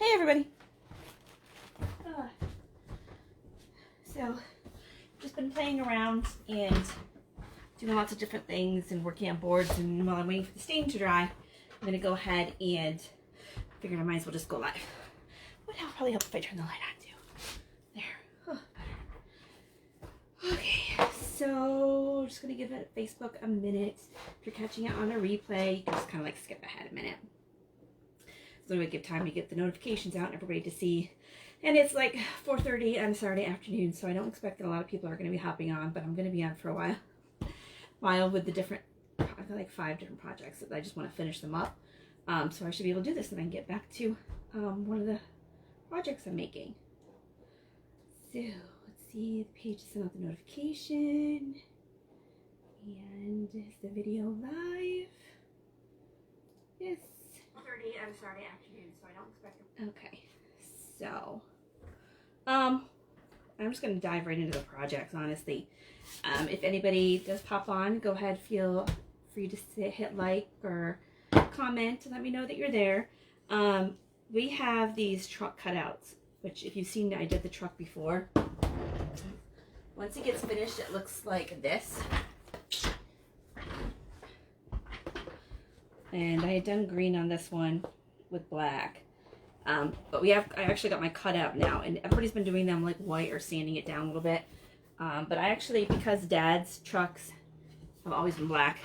Hey everybody. So, just been playing around and doing lots of different things and working on boards, and while I'm waiting for the stain to dry, I'm going to go ahead and figure I might as well just go live. Would probably help if I turn the light on too. There. Oh, better. Okay, so just going to give it Facebook a minute. If you're catching it on a replay, you can just kind of like skip ahead a minute. So anyway, give time to get the notifications out and everybody to see. And it's like 4:30 on Saturday afternoon, so I don't expect that a lot of people are going to be hopping on, but I'm going to be on for a while with the different, I've got like 5 different projects that I just want to finish them up. So I should be able to do this and I can get back to one of the projects I'm making. So let's see, the page sent out the notification. And is the video live? Yes. 4:30 on Saturday afternoon, so I don't expect it. Okay, so I'm just going to dive right into the projects, honestly. If anybody does pop on, go ahead, feel free to hit like or comment to let me know that you're there. We have these truck cutouts, which if you've seen, I did the truck before. Once it gets finished, it looks like this. And I had done green on this one with black. But I actually got my cutout now, and everybody's been doing them like white or sanding it down a little bit. But I actually, because Dad's trucks have always been black,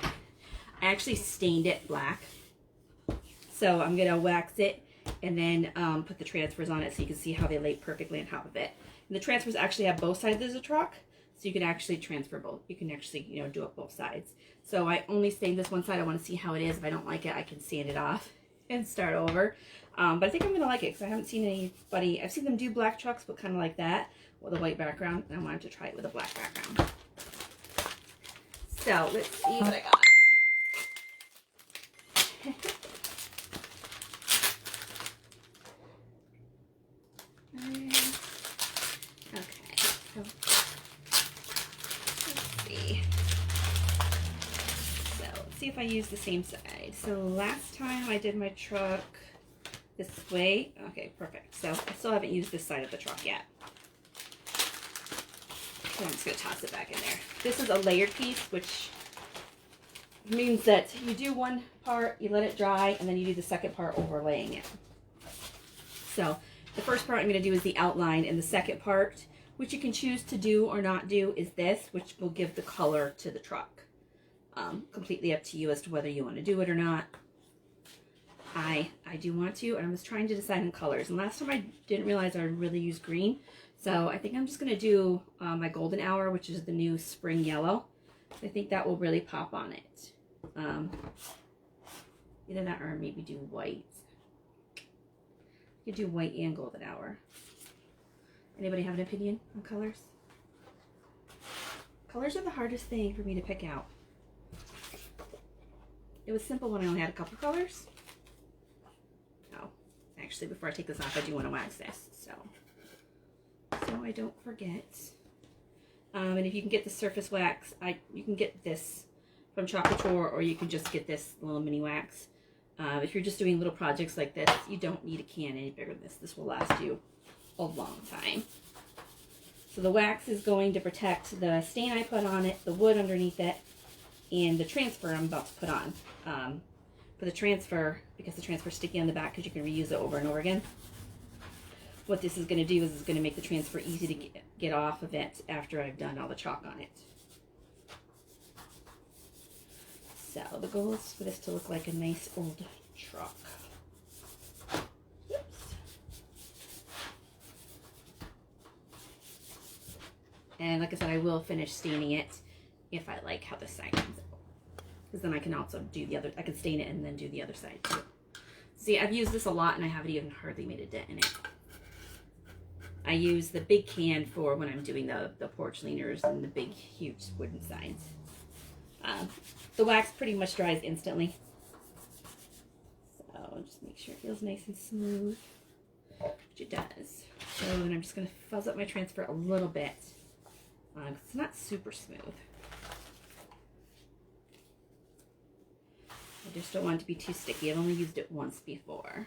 I actually stained it black. So I'm gonna wax it and then put the transfers on it so you can see how they lay perfectly on top of it. And the transfers actually have both sides of the truck, so you can actually transfer both. You can actually, do it both sides. So I only stained this one side. I want to see how it is. If I don't like it, I can sand it off and start over. But I think I'm gonna like it because I haven't seen anybody. I've seen them do black trucks, but kind of like that with a white background. And I wanted to try it with a black background. So let's see what I got. Okay, so let's see. So let's see if I use the same side. So last time I did my truck this way. Okay, perfect. So I still haven't used this side of the truck yet. So I'm just going to toss it back in there. This is a layered piece, which means that you do one part, you let it dry, and then you do the second part overlaying it. So the first part I'm going to do is the outline, and the second part, which you can choose to do or not do, is this, which will give the color to the truck. Completely up to you as to whether you want to do it or not. I do want to, and I was trying to decide on colors. And last time I didn't realize I would really use green. So I think I'm just going to do my golden hour, which is the new spring yellow. I think that will really pop on it. Either that or maybe do white. You could do white and golden hour. Anybody have an opinion on colors? Colors are the hardest thing for me to pick out. It was simple when I only had a couple colors. Oh, actually, before I take this off, I do want to wax this, so I don't forget. And if you can get the surface wax, you can get this from Couture, or you can just get this little mini wax. If you're just doing little projects like this, you don't need a can any bigger than this. This will last you a long time. So the wax is going to protect the stain I put on it, the wood underneath it, and the transfer I'm about to put on. For the transfer, because the transfer is sticky on the back because you can reuse it over and over again, what this is going to do is it's going to make the transfer easy to get off of it after I've done all the chalk on it. So the goal is for this to look like a nice old truck. Oops. And like I said, I will finish staining it if I like how this side comes out. Because then I can also do the other, I can stain it and then do the other side too. See, I've used this a lot and I haven't even hardly made a dent in it. I use the big can for when I'm doing the porch leaners and the big, huge wooden sides. The wax pretty much dries instantly. So just make sure it feels nice and smooth, which it does. So then I'm just going to fuzz up my transfer a little bit. It's not super smooth. I just don't want it to be too sticky. I've only used it once before.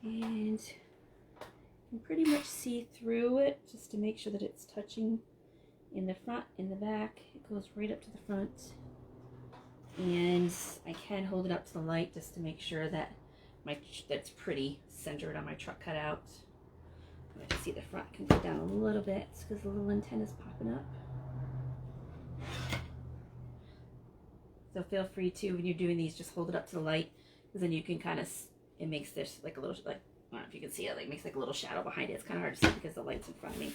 And you can pretty much see through it just to make sure that it's touching in the front, in the back. It goes right up to the front. And I can hold it up to the light just to make sure that that's pretty centered on my truck cutout. I can see the front can go down a little bit because the little antenna's popping up. So feel free to, when you're doing these, just hold it up to the light, because then you can kind of, it makes this like a little, like, I don't know if you can see it, like makes like a little shadow behind it. It's kind of hard to see because the light's in front of me.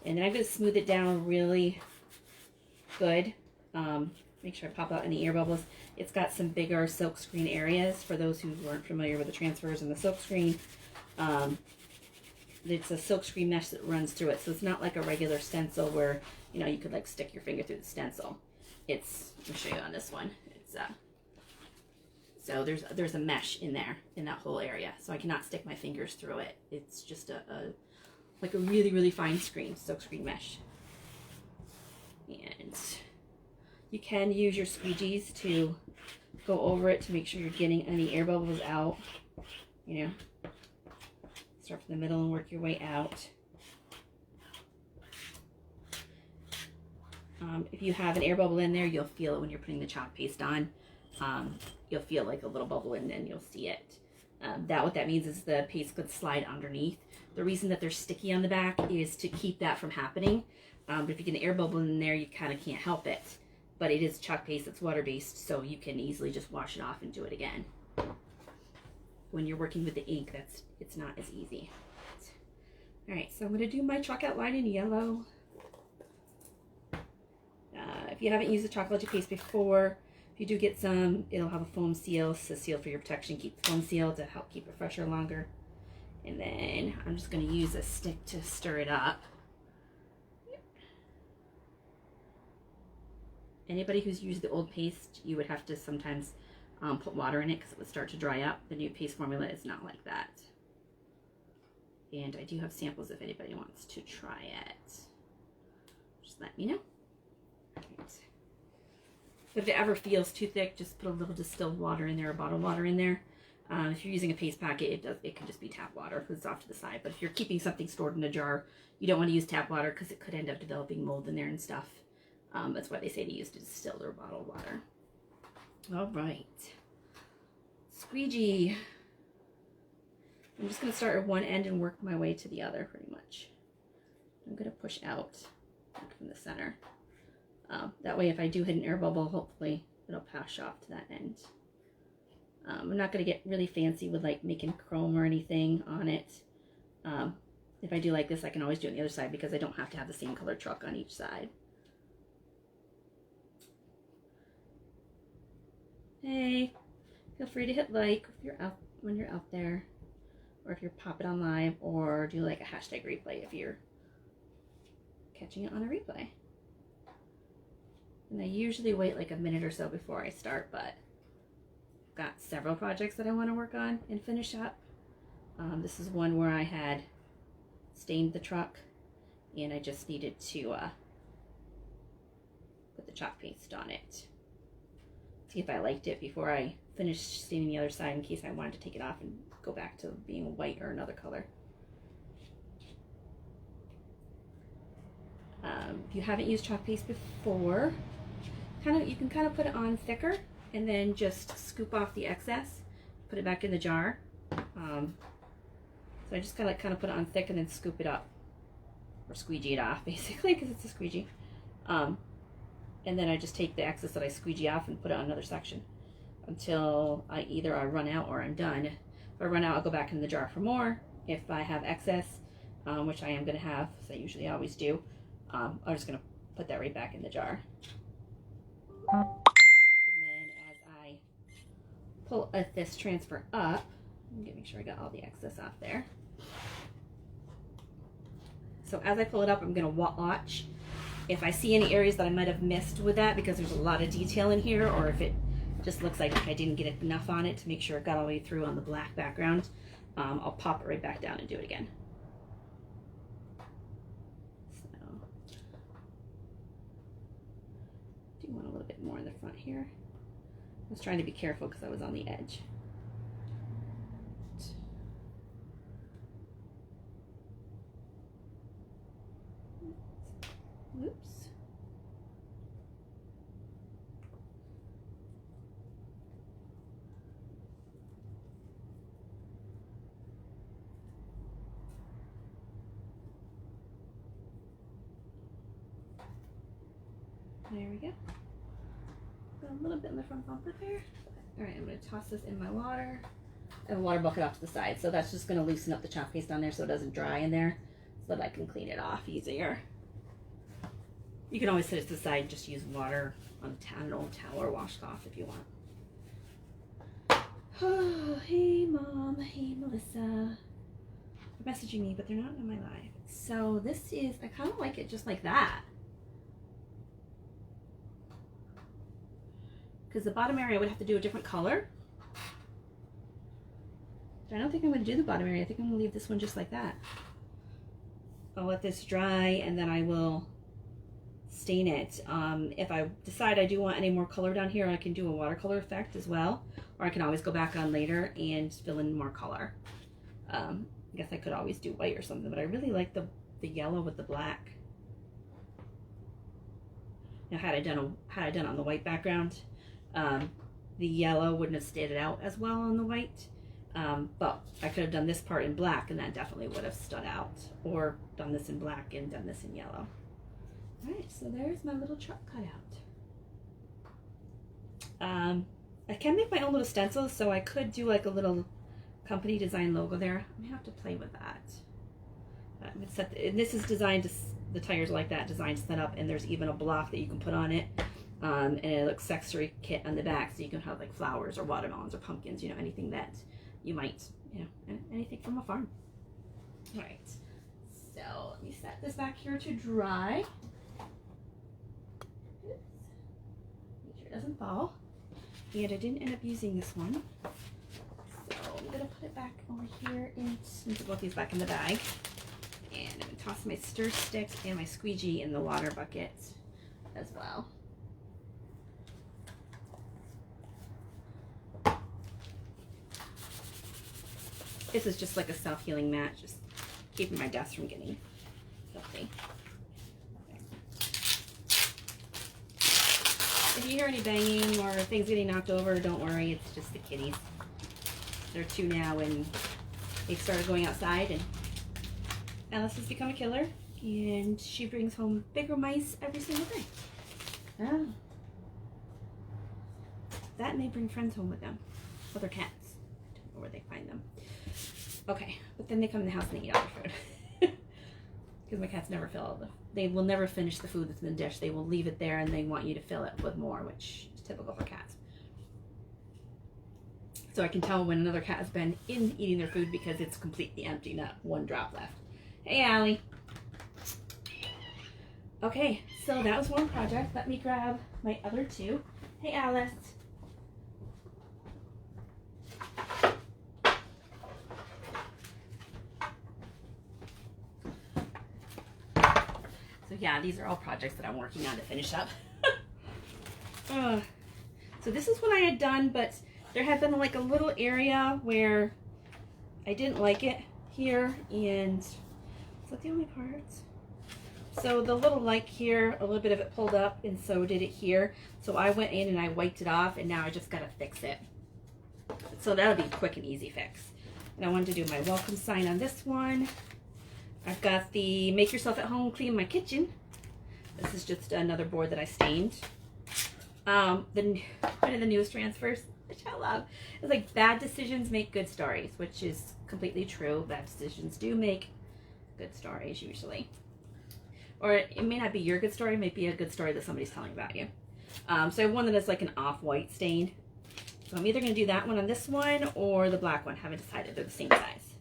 And then I'm going to smooth it down really good. Make sure I pop out any air bubbles. It's got some bigger silkscreen areas for those who weren't familiar with the transfers and the silkscreen. It's a silkscreen mesh that runs through it, so it's not like a regular stencil where, you know, you could like stick your finger through the stencil. It's, let me show you on this one. It's so there's a mesh in there in that whole area, so I cannot stick my fingers through it. It's just like a really fine silkscreen mesh. And you can use your squeegees to go over it to make sure you're getting any air bubbles out. You know, start from the middle and work your way out. If you have an air bubble in there, you'll feel it when you're putting the chalk paste on. You'll feel like a little bubble and then you'll see it. What that means is the paste could slide underneath. The reason that they're sticky on the back is to keep that from happening. But if you get an air bubble in there, you kind of can't help it. But it is chalk paste, it's water-based, so you can easily just wash it off and do it again. When you're working with the ink, it's not as easy. All right, so I'm going to do my chalk outline in yellow. If you haven't used the chalkology paste before, if you do get some, it'll have a foam seal. It's a seal for your protection. Keep the foam seal to help keep it fresher longer. And then I'm just going to use a stick to stir it up. Anybody who's used the old paste, you would have to sometimes put water in it because it would start to dry up. The new paste formula is not like that. And I do have samples if anybody wants to try it. Just let me know. Right. But if it ever feels too thick, just put a little distilled water in there or bottled water in there. If you're using a paste packet, it can just be tap water because it's off to the side. But if you're keeping something stored in a jar, you don't want to use tap water because it could end up developing mold in there and stuff. That's why they say to use distilled or bottled water. All right. Squeegee. I'm just going to start at one end and work my way to the other pretty much. I'm going to push out from the center. That way if I do hit an air bubble, hopefully it'll pass off to that end. I'm not going to get really fancy with like making chrome or anything on it. If I do like this, I can always do it on the other side because I don't have to have the same color truck on each side. Hey, feel free to hit like if you're out when you're out there, or if you're popping on live, or do like a hashtag replay if you're catching it on a replay. And I usually wait like a minute or so before I start, but I've got several projects that I want to work on and finish up. This is one where I had stained the truck and I just needed to put the chalk paste on it. See if I liked it before I finished staining the other side in case I wanted to take it off and go back to being white or another color. If you haven't used chalk paste before, you can kind of put it on thicker and then just scoop off the excess, put it back in the jar. So I just kind of put it on thick and then scoop it up, or squeegee it off basically because it's a squeegee. And then I just take the excess that I squeegee off and put it on another section until either I run out or I'm done. If I run out, I'll go back in the jar for more. If I have excess, which I am going to have, as I usually always do, I'm just going to put that right back in the jar. And then as I pull this transfer up, make sure I got all the excess off there. So as I pull it up, I'm going to watch if I see any areas that I might have missed with that because there's a lot of detail in here, or if it just looks like I didn't get enough on it to make sure it got all the way through on the black background, I'll pop it right back down and do it again. So, do want a little bit more in the front here. I was trying to be careful because I was on the edge. Oops. There we go. Got a little bit in the front bumper there. All right, I'm going to toss this in my water. I have a water bucket off to the side, so that's just going to loosen up the chalk paste on there so it doesn't dry in there, so that I can clean it off easier. You can always set it to the side and just use water on an old towel or washcloth if you want. Oh, hey Mom, hey Melissa. They're messaging me, but they're not in my live. So this is, I kind of like it just like that. Because the bottom area would have to do a different color. But I don't think I'm going to do the bottom area. I think I'm going to leave this one just like that. I'll let this dry and then I will stain it. If I decide I do want any more color down here, I can do a watercolor effect as well. Or I can always go back on later and fill in more color. I guess I could always do white or something, but I really like the yellow with the black. Now, had I done on the white background, the yellow wouldn't have stayed out as well on the white, but I could have done this part in black and that definitely would have stood out, or done this in black and done this in yellow. All right, so there's my little truck cutout. I can make my own little stencils, so I could do like a little company design logo there. I'm gonna have to play with that. I'm gonna set and this is designed to, the tires like that, designed to set up, and there's even a block that you can put on it. And it looks accessory kit on the back, so you can have like flowers or watermelons or pumpkins, you know, anything that you might, you know, anything from a farm. All right, so let me set this back here to dry. Oops. Make sure it doesn't fall. And I didn't end up using this one, so I'm gonna put it back over here into both these back in the bag. And I'm gonna toss my stir stick and my squeegee in the water bucket as well. This is just like a self-healing mat, just keeping my desk from getting filthy. If you hear any banging or things getting knocked over, don't worry, it's just the kitties. They're 2 now and they've started going outside, and Alice has become a killer and she brings home bigger mice every single day. Oh. That, and they bring friends home with them, other cats. I don't know where they find them. Okay, but then they come in the house and they eat all the food. Because my cats never fill it. They will never finish the food that's in the dish. They will leave it there and they want you to fill it with more, which is typical for cats. So I can tell when another cat has been in eating their food because it's completely empty, not one drop left. Hey, Allie. Okay, so that was one project. Let me grab my other 2. Hey, Alice. So yeah, these are all projects that I'm working on to finish up. So this is what I had done, but there had been like a little area where I didn't like it here, and is that the only parts? So the little like here, a little bit of it pulled up, and so did it here. So I went in and I wiped it off, and now I just gotta fix it. So that'll be a quick and easy fix. And I wanted to do my welcome sign on this one. I've got the make yourself at home, clean my kitchen. This is just another board that I stained. One of the newest transfers, which I love, is like bad decisions make good stories, which is completely true. Bad decisions do make good stories usually. Or it may not be your good story, it may be a good story that somebody's telling about you. So I have one that is like an off-white stain. So I'm either going to do that one on this one or the black one. Haven't decided. They're the same size.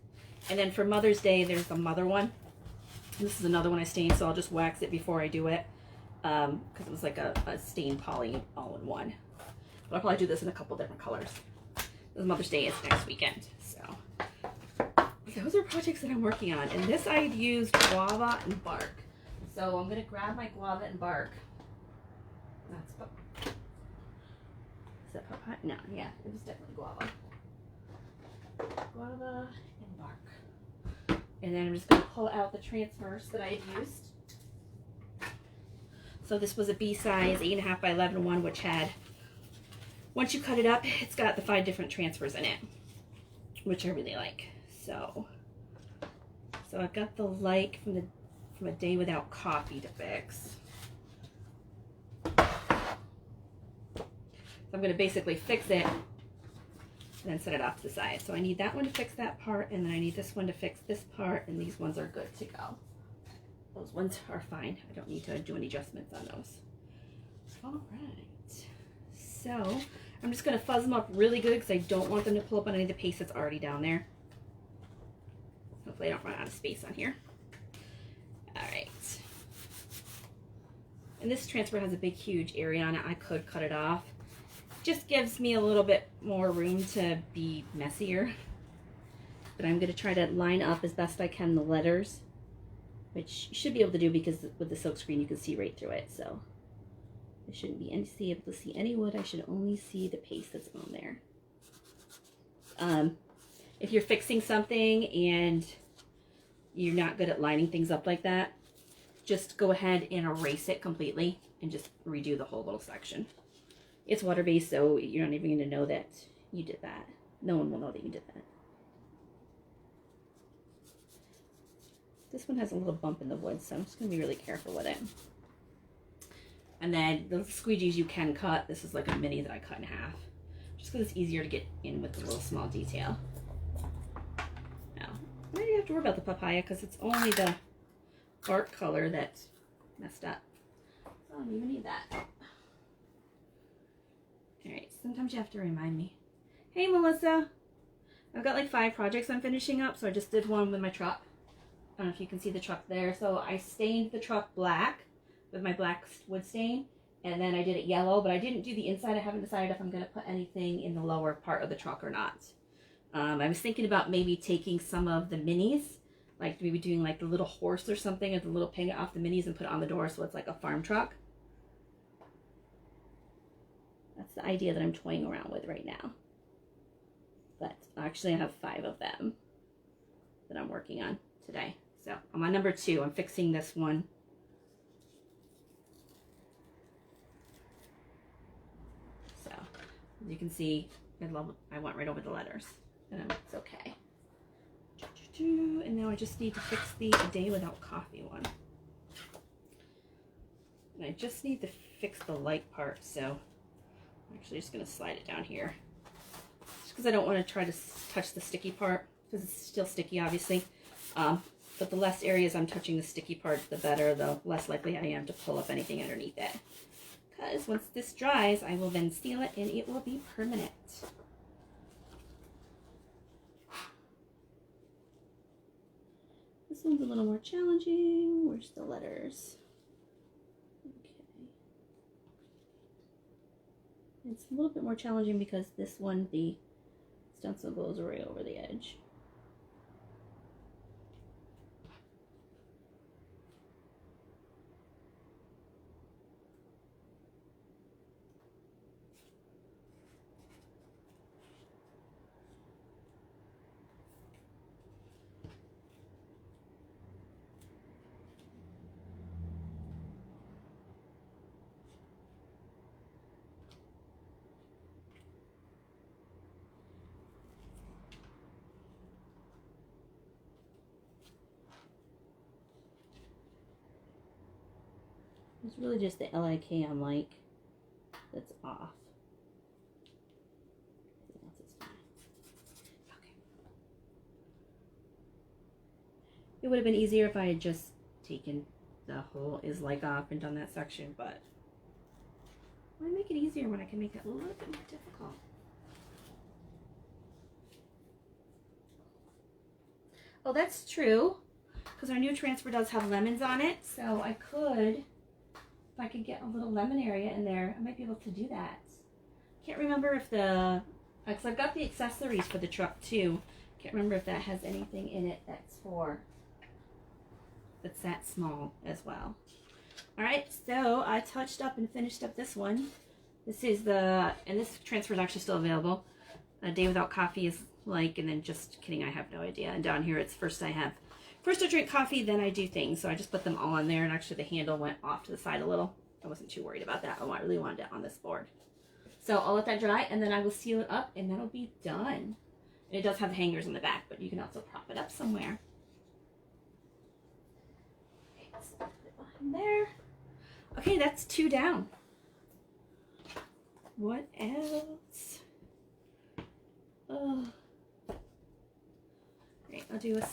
And then for Mother's Day, there's the mother one. This is another one I stained, so I'll just wax it before I do it. Because it was like a stained poly all in one. But I'll probably do this in a couple different colors. This Mother's Day is next weekend. So those are projects that I'm working on. And this I had used guava and bark. So I'm going to grab my guava and bark. That's is that papaya? No, yeah, it was definitely guava. Guava and bark. And then I'm just going to pull out the transfers that I had used. So this was a B size 8.5 by 11 one, which had, once you cut it up, it's got the 5 different transfers in it, which I really like. So I've got the like from a day without coffee to fix. So I'm going to basically fix it and then set it off to the side. So I need that one to fix that part, and then I need this one to fix this part, and these ones are good to go. Those ones are fine. I don't need to do any adjustments on those. All right. So I'm just going to fuzz them up really good because I don't want them to pull up on any of the paste that's already down there. Hopefully I don't run out of space on here. All right. And this transfer has a big, huge area on it. I could cut it off. Just gives me a little bit more room to be messier. But I'm going to try to line up as best I can the letters, which you should be able to do because with the silkscreen you can see right through it. So I shouldn't be able to see any wood. I should only see the paste that's on there. If you're fixing something and you're not good at lining things up like that, just go ahead and erase it completely and just redo the whole little section. It's water-based, so you're not even going to know that you did that. No one will know that you did that. This one has a little bump in the wood, so I'm just going to be really careful with it. And then the squeegees you can cut. This is like a mini that I cut in half, just because it's easier to get in with the little small detail. Now, I don't have to worry about the papaya because it's only the bark color that's messed up. So I don't even need that. Alright, sometimes you have to remind me. Hey Melissa! I've got like 5 projects I'm finishing up, so I just did one with my truck. I don't know if you can see the truck there. So I stained the truck black with my black wood stain, and then I did it yellow, but I didn't do the inside. I haven't decided if I'm going to put anything in the lower part of the truck or not. I was thinking about maybe taking some of the minis, like maybe doing like the little horse or something, or the little pig off the minis and put it on the door so it's like a farm truck. That's the idea that I'm toying around with right now. But actually I have 5 of them that I'm working on today. So I'm on number 2. I'm fixing this one. So as you can see, I went right over the letters, and it's okay. And now I just need to fix the A Day Without Coffee one. And I just need to fix the light part, so I'm actually just going to slide it down here. Just because I don't want to try to touch the sticky part, because it's still sticky, obviously. But the less areas I'm touching the sticky part, the better, the less likely I am to pull up anything underneath it. Because once this dries, I will then seal it and it will be permanent. This one's a little more challenging. Where's the letters? Okay. It's a little bit more challenging because this one, the stencil goes right over the edge. It's really just the LIK on like that's off. Everything else is fine. Okay. It would have been easier if I had just taken the whole is like off and done that section, but why make it easier when I can make it a little bit more difficult? Oh, that's true, because our new transfer does have lemons on it, so I could, if I could get a little lemon area in there, I might be able to do that. Can't remember if because I've got the accessories for the truck too. Can't remember if that has anything in it that's that small as well. All right, so I touched up and finished up this one. This is and this transfer is actually still available. A Day Without Coffee is like, and then just kidding, I have no idea. And down here it's first I drink coffee, then I do things. So I just put them all on there, and actually the handle went off to the side a little. I wasn't too worried about that. I really wanted it on this board. So I'll let that dry, and then I will seal it up, and that'll be done. And it does have hangers in the back, but you can also prop it up somewhere. Okay, so put it behind there. Okay, that's 2 down. What else? Oh. Great, I'll do a...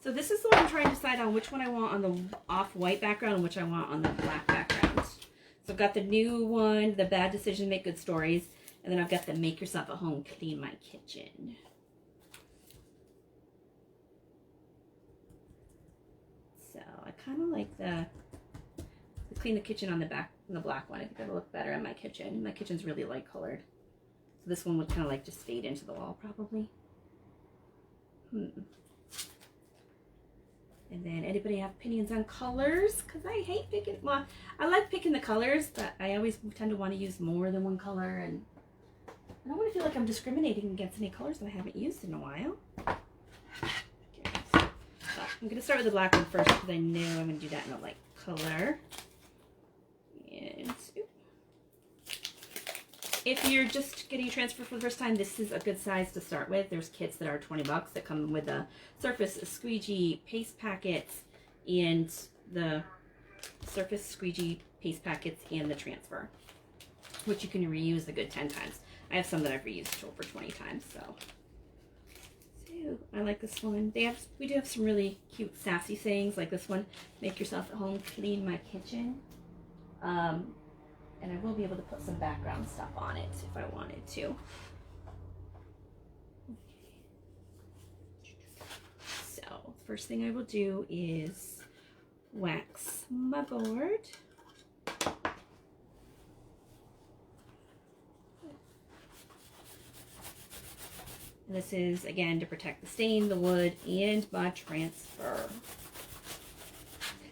So this is the one I'm trying to decide on which one I want on the off-white background and which I want on the black background. So I've got the new one, the Bad Decisions Make Good Stories, and then I've got the Make Yourself at Home, Clean My Kitchen. So I kind of like the Clean the Kitchen on the back, on the black one. I think that'll look better in my kitchen. My kitchen's really light colored. So this one would kind of like just fade into the wall probably. And then anybody have opinions on colors? Because I hate picking, well, I like picking the colors, but I always tend to want to use more than one color. And I don't want to feel like I'm discriminating against any colors that I haven't used in a while. Okay. So I'm going to start with the black one first because I know I'm going to do that in a light color. And if you're just getting a transfer for the first time, this is a good size to start with. There's kits that are $20 that come with a surface, a squeegee, paste packets, and the surface, squeegee, paste packets, and the transfer, which you can reuse a good 10 times. I have some that I've reused over 20 times, so I like this one. We do have some really cute, sassy sayings like this one, Make Yourself at Home, Clean My Kitchen. And I will be able to put some background stuff on it if I wanted to. So, first thing I will do is wax my board. And this is, again, to protect the stain, the wood, and my transfer.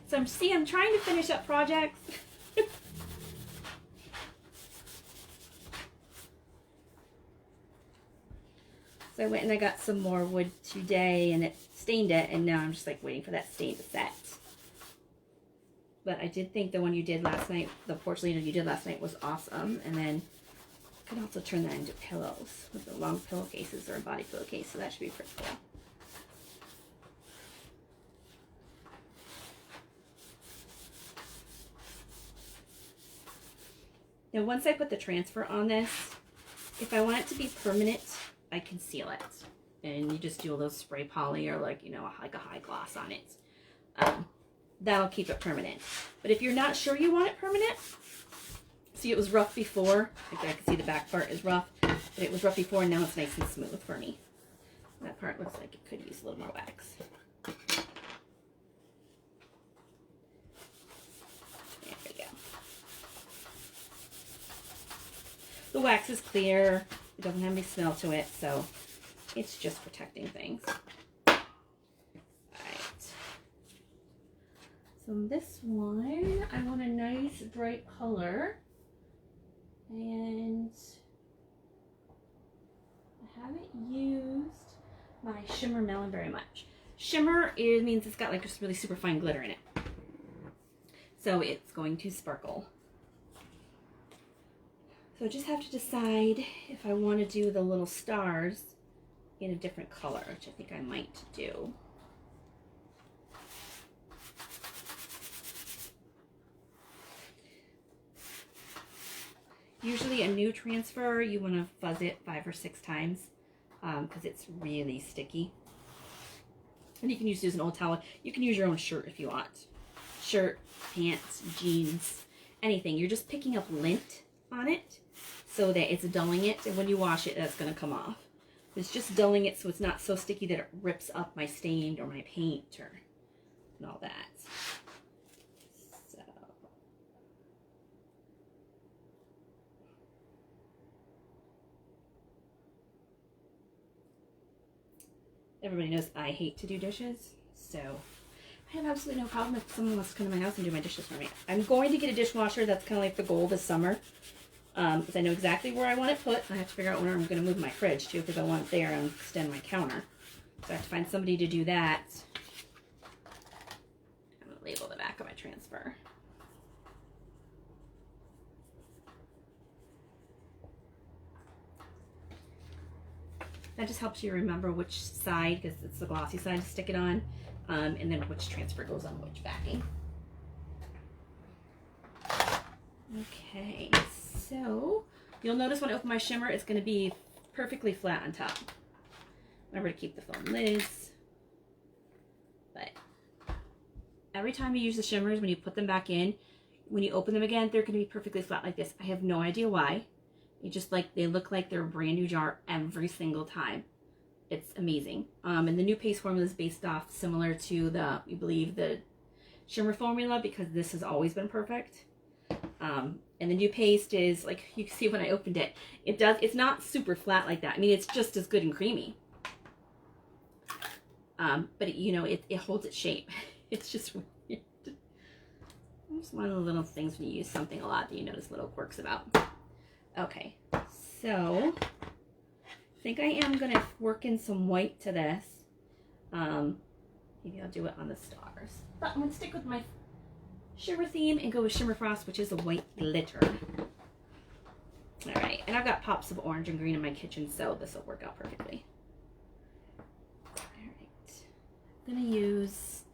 So, I'm trying to finish up projects. So I went and I got some more wood today and it stained it, and now I'm just like waiting for that stain to set. But I did think the one you did last night, the porcelain you did last night, was awesome. And then I could also turn that into pillows with the long pillowcases or a body pillowcase, so that should be pretty cool. Now once I put the transfer on this, if I want it to be permanent, I can seal it, and you just do a little spray poly or like a high gloss on it. That'll keep it permanent. But if you're not sure you want it permanent, see, it was rough before. Like I can see the back part is rough, but it was rough before, and now it's nice and smooth for me. That part looks like it could use a little more wax. There we go. The wax is clear. It doesn't have any smell to it, so it's just protecting things. Alright. So this one, I want a nice bright color. And I haven't used my shimmer melon very much. Shimmer means it's got like just really super fine glitter in it. So it's going to sparkle. So I just have to decide if I want to do the little stars in a different color, which I think I might do. Usually a new transfer, you want to fuzz it 5 or 6 times because it's really sticky. And you can use an old towel. You can use your own shirt if you want. Shirt, pants, jeans, anything. You're just picking up lint on it so that it's dulling it, and when you wash it, that's going to come off. It's just dulling it so it's not so sticky that it rips up my stain or my paint and all that. So everybody knows I hate to do dishes, so I have absolutely no problem if someone wants to come to my house and do my dishes for me. I'm going to get a dishwasher. That's kind of like the goal this summer. Because I know exactly where I want it put. I have to figure out where I'm going to move my fridge too, because I want it there and extend my counter. So I have to find somebody to do that. I'm going to label the back of my transfer. That just helps you remember which side, because it's the glossy side, to stick it on, and then which transfer goes on which backing. Okay, so you'll notice when I open my shimmer, it's going to be perfectly flat on top. Remember to keep the foam lids. But every time you use the shimmers, when you put them back in, when you open them again, they're going to be perfectly flat like this. I have no idea why. It just they look like they're a brand new jar every single time. It's amazing. And the new paste formula is based off similar to we believe the shimmer formula, because this has always been perfect. And the new paste is, like you can see when I opened it, it's not super flat like that. I mean, it's just as good and creamy. But it holds its shape. It's just weird. It's one of the little things when you use something a lot that you notice little quirks about. Okay, so I think I am going to work in some white to this. Maybe I'll do it on the stars. But I'm going to stick with my shimmer theme and go with Shimmer Frost, which is a white glitter. Alright, and I've got pops of orange and green in my kitchen, so this will work out perfectly. Alright, I'm going to use,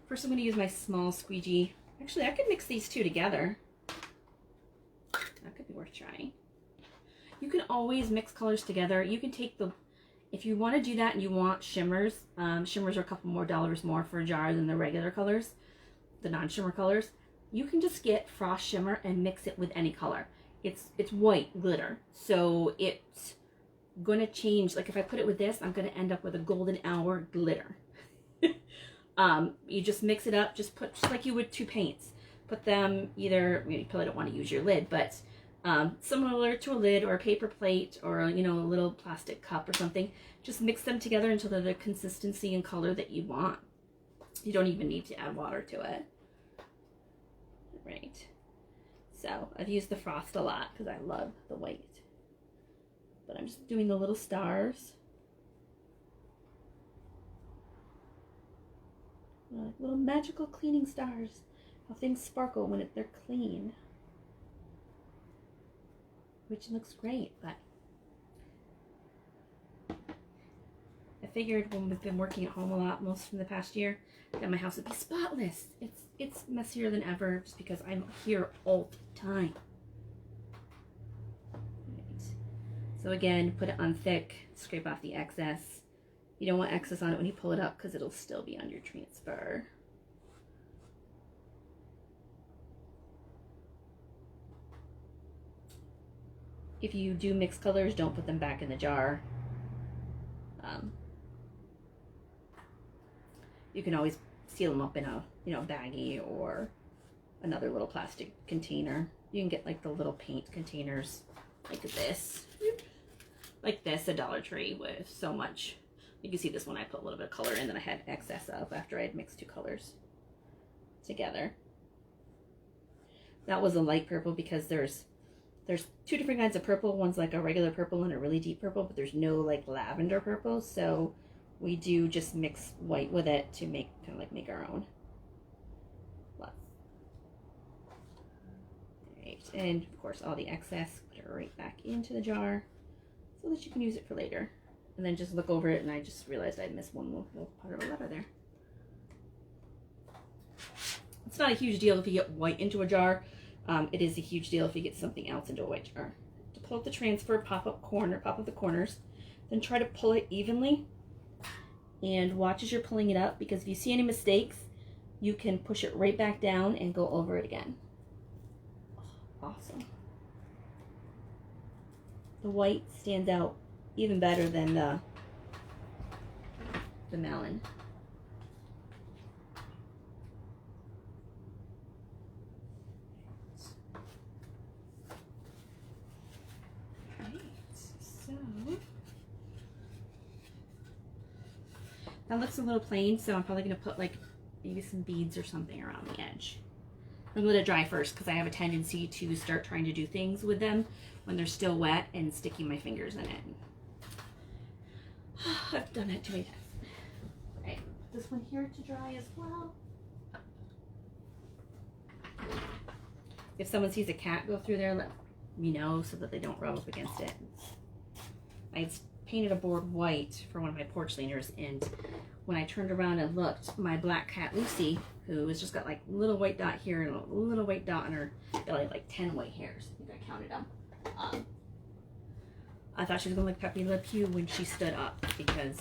first I'm going to use my small squeegee. Actually, I could mix these two together. That could be worth trying. You can always mix colors together. You can take if you want to do that and you want shimmers, shimmers are a couple more dollars more for a jar than the regular colors, the non-shimmer colors. You can just get Frost Shimmer and mix it with any color. It's white glitter, so it's going to change. Like if I put it with this, I'm going to end up with a golden hour glitter. You just mix it up, just like you would two paints. Put them either, you probably don't want to use your lid, but similar to a lid or a paper plate or a little plastic cup or something. Just mix them together until they're the consistency and color that you want. You don't even need to add water to it. Right. So I've used the Frost a lot because I love the white. But I'm just doing the little stars. Like little magical cleaning stars. How things sparkle when they're clean. Which looks great, but I figured when we've been working at home a lot, most from the past year, that my house would be spotless. It's messier than ever just because I'm here all the time. Right. So again, put it on thick, scrape off the excess. You don't want excess on it when you pull it up because it'll still be on your transfer. If you do mix colors, don't put them back in the jar. You can always seal them up in a baggie or another little plastic container. You can get like the little paint containers like this, at Dollar Tree with so much. You can see this one I put a little bit of color in that I had excess of after I had mixed two colors together. That was a light purple because there's two different kinds of purple. One's like a regular purple and a really deep purple, but there's no like lavender purple. So we do just mix white with it to make make our own. Right, and of course all the excess, put it right back into the jar so that you can use it for later. And then just look over it, and I just realized I missed one little part of a letter there. It's not a huge deal if you get white into a jar. It is a huge deal if you get something else into a white jar. To pull up the transfer, pop up the corners, then try to pull it evenly. And watch as you're pulling it up, because if you see any mistakes, you can push it right back down and go over it again. Oh, awesome. The white stands out even better than the melon. That looks a little plain, so I'm probably going to put like maybe some beads or something around the edge. I'm going to let it dry first because I have a tendency to start trying to do things with them when they're still wet and sticking my fingers in it. I've done it too many times. Right, put this one here to dry as well. If someone sees a cat go through there, let me know so that they don't rub up against it. painted a board white for one of my porch leaners, and when I turned around and looked, my black cat Lucy, who has just got like a little white dot here and a little white dot on her belly, like 10 white hairs. I think I counted them. I thought she was gonna look Pepe Le Pew when she stood up because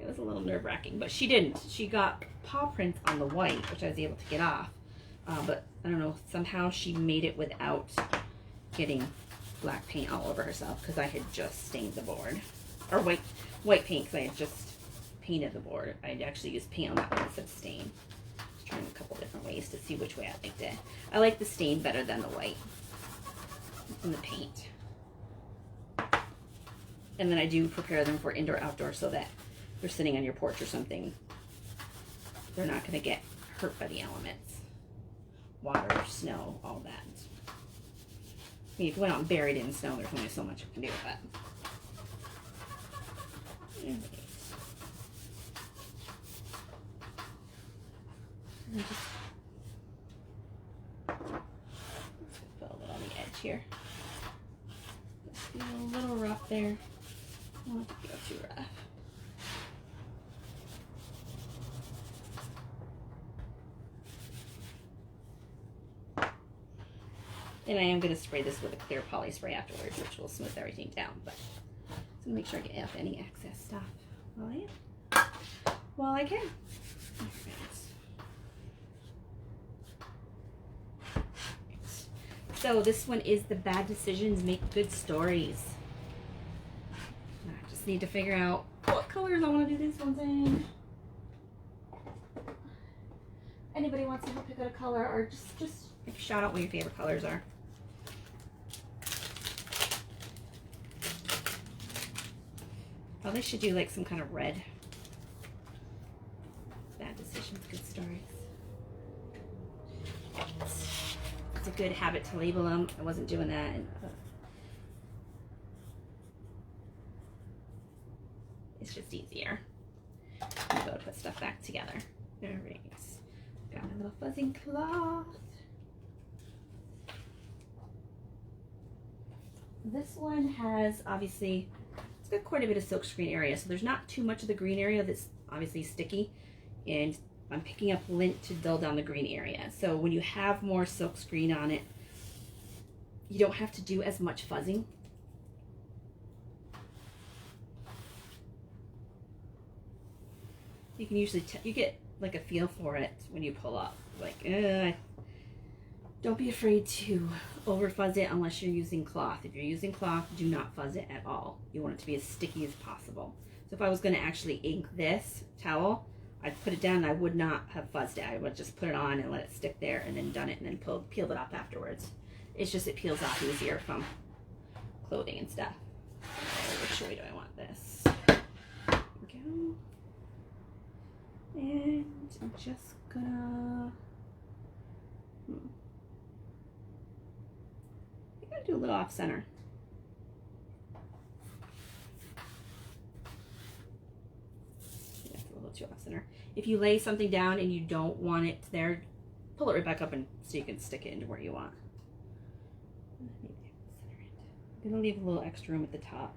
it was a little nerve-wracking, but she didn't. She got paw prints on the white, which I was able to get off, but I don't know, somehow she made it without getting black paint all over herself because I had just stained the board, or white paint because I had just painted the board. I actually used paint on that one instead of stain. I was trying a couple different ways to see which way I liked it. I like the stain better than the white and the paint. And then I do prepare them for indoor outdoor so that they're sitting on your porch or something, they're not going to get hurt by the elements. Water, snow, all that. I mean, if you went out and buried it in snow, there's only so much you can do with that. Just put a little on the edge here. Just feel a little rough there. I don't want it to go too rough. And I am going to spray this with a clear poly spray afterwards, which will smooth everything down. But I'm going to make sure I get off any excess stuff while I can. All right. So this one is the Bad Decisions Make Good Stories. I just need to figure out what colors I want to do these ones in. Anybody wants to help pick out a color, or just shout out what your favorite colors are. Probably should do like some kind of red. Bad Decisions, Good Stories. It's a good habit to label them. I wasn't doing that. It's just easier. I'm going to put stuff back together. All right. Got my little fuzzing cloth. This one has, obviously, it's got quite a bit of silkscreen area, so there's not too much of the green area that's obviously sticky, and I'm picking up lint to dull down the green area. So when you have more silkscreen on it, you don't have to do as much fuzzing. You can usually, you get like a feel for it when you pull up, like, don't be afraid to over fuzz it unless you're using cloth. If you're using cloth, do not fuzz it at all. You want it to be as sticky as possible. So if I was going to actually ink this towel, I'd put it down and I would not have fuzzed it. I would just put it on and let it stick there and then done it and then peeled it off afterwards. It's just, it peels off easier from clothing and stuff. Which way do I want this? There we go. And I'm just gonna do a little off center. That's a little too off center. If you lay something down and you don't want it there, pull it right back up and so you can stick it into where you want. I'm gonna leave a little extra room at the top.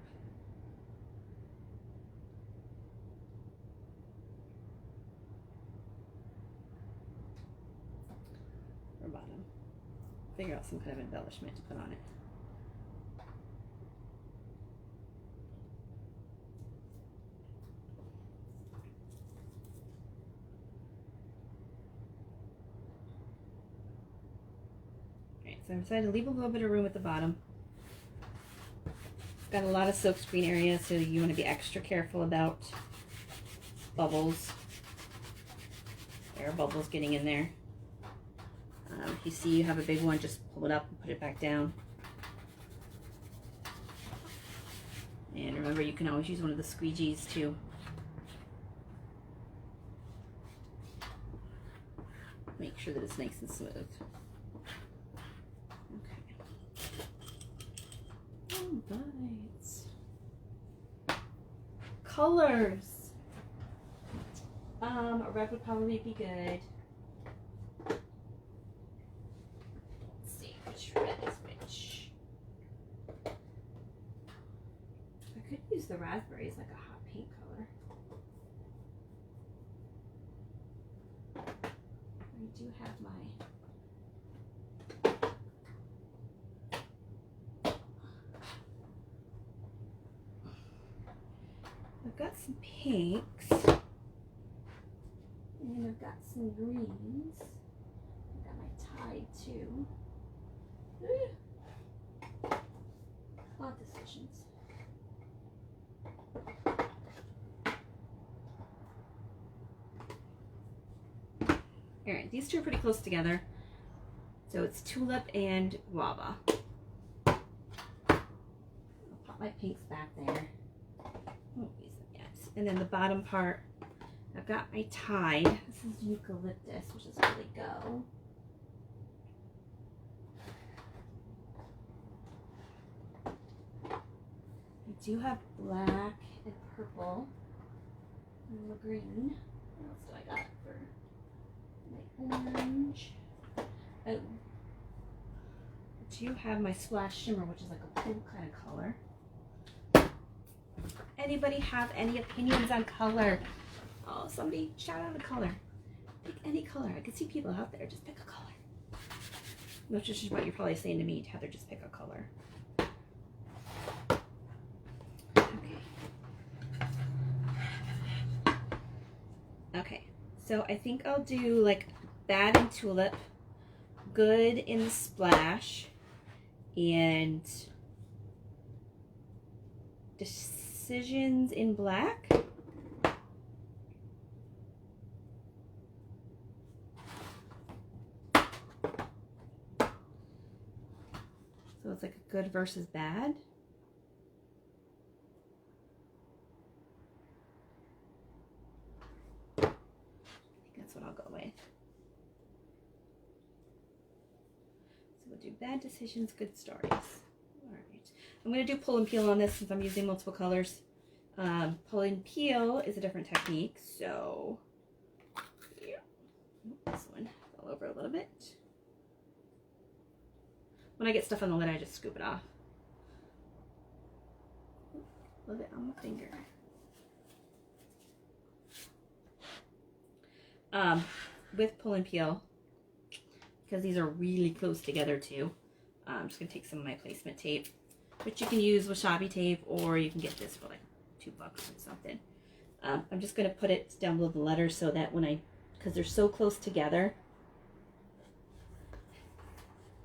Or bottom. Figure out some kind of embellishment to put on it. Alright, so I decided to leave a little bit of room at the bottom. Got a lot of silkscreen area, so you want to be extra careful about bubbles. There are bubbles getting in there. If you see you have a big one, just pull it up and put it back down. And remember, you can always use one of the squeegees too. Make sure that it's nice and smooth. Okay. All right. Colors. A red would probably be good. Red is which. I the raspberry is like a hot paint color. I do have my I've got some pinks, and I've got some greens. I've got my Tide too. A lot of decisions. Alright, these two are pretty close together. So it's tulip and guava. I'll pop my pinks back there. Won't use them yet. And then the bottom part, I've got my Tide. This is eucalyptus, which is really go. I do have black and purple and the green. What else do I got for my orange? Oh, I do have my Splash Shimmer, which is like a blue kind of color. Anybody have any opinions on color? Oh, somebody shout out a color. Pick any color. I can see people out there. Just pick a color. Which is what you're probably saying to me, Heather, just pick a color. Okay, so I think I'll do like bad in tulip, good in the splash, and decisions in black. So it's like a good versus bad. What I'll go with. So we'll do bad decisions, good stories. All right. I'm going to do pull and peel on this since I'm using multiple colors. Pull and peel is a different technique. So, yeah. This one fell over a little bit. When I get stuff on the lid, I just scoop it off. A little bit on my finger. With pull and peel, because these are really close together too, I'm just going to take some of my placement tape, which you can use with Shabby tape, or you can get this for like $2 or something. I'm just going to put it down below the letters so that when because they're so close together,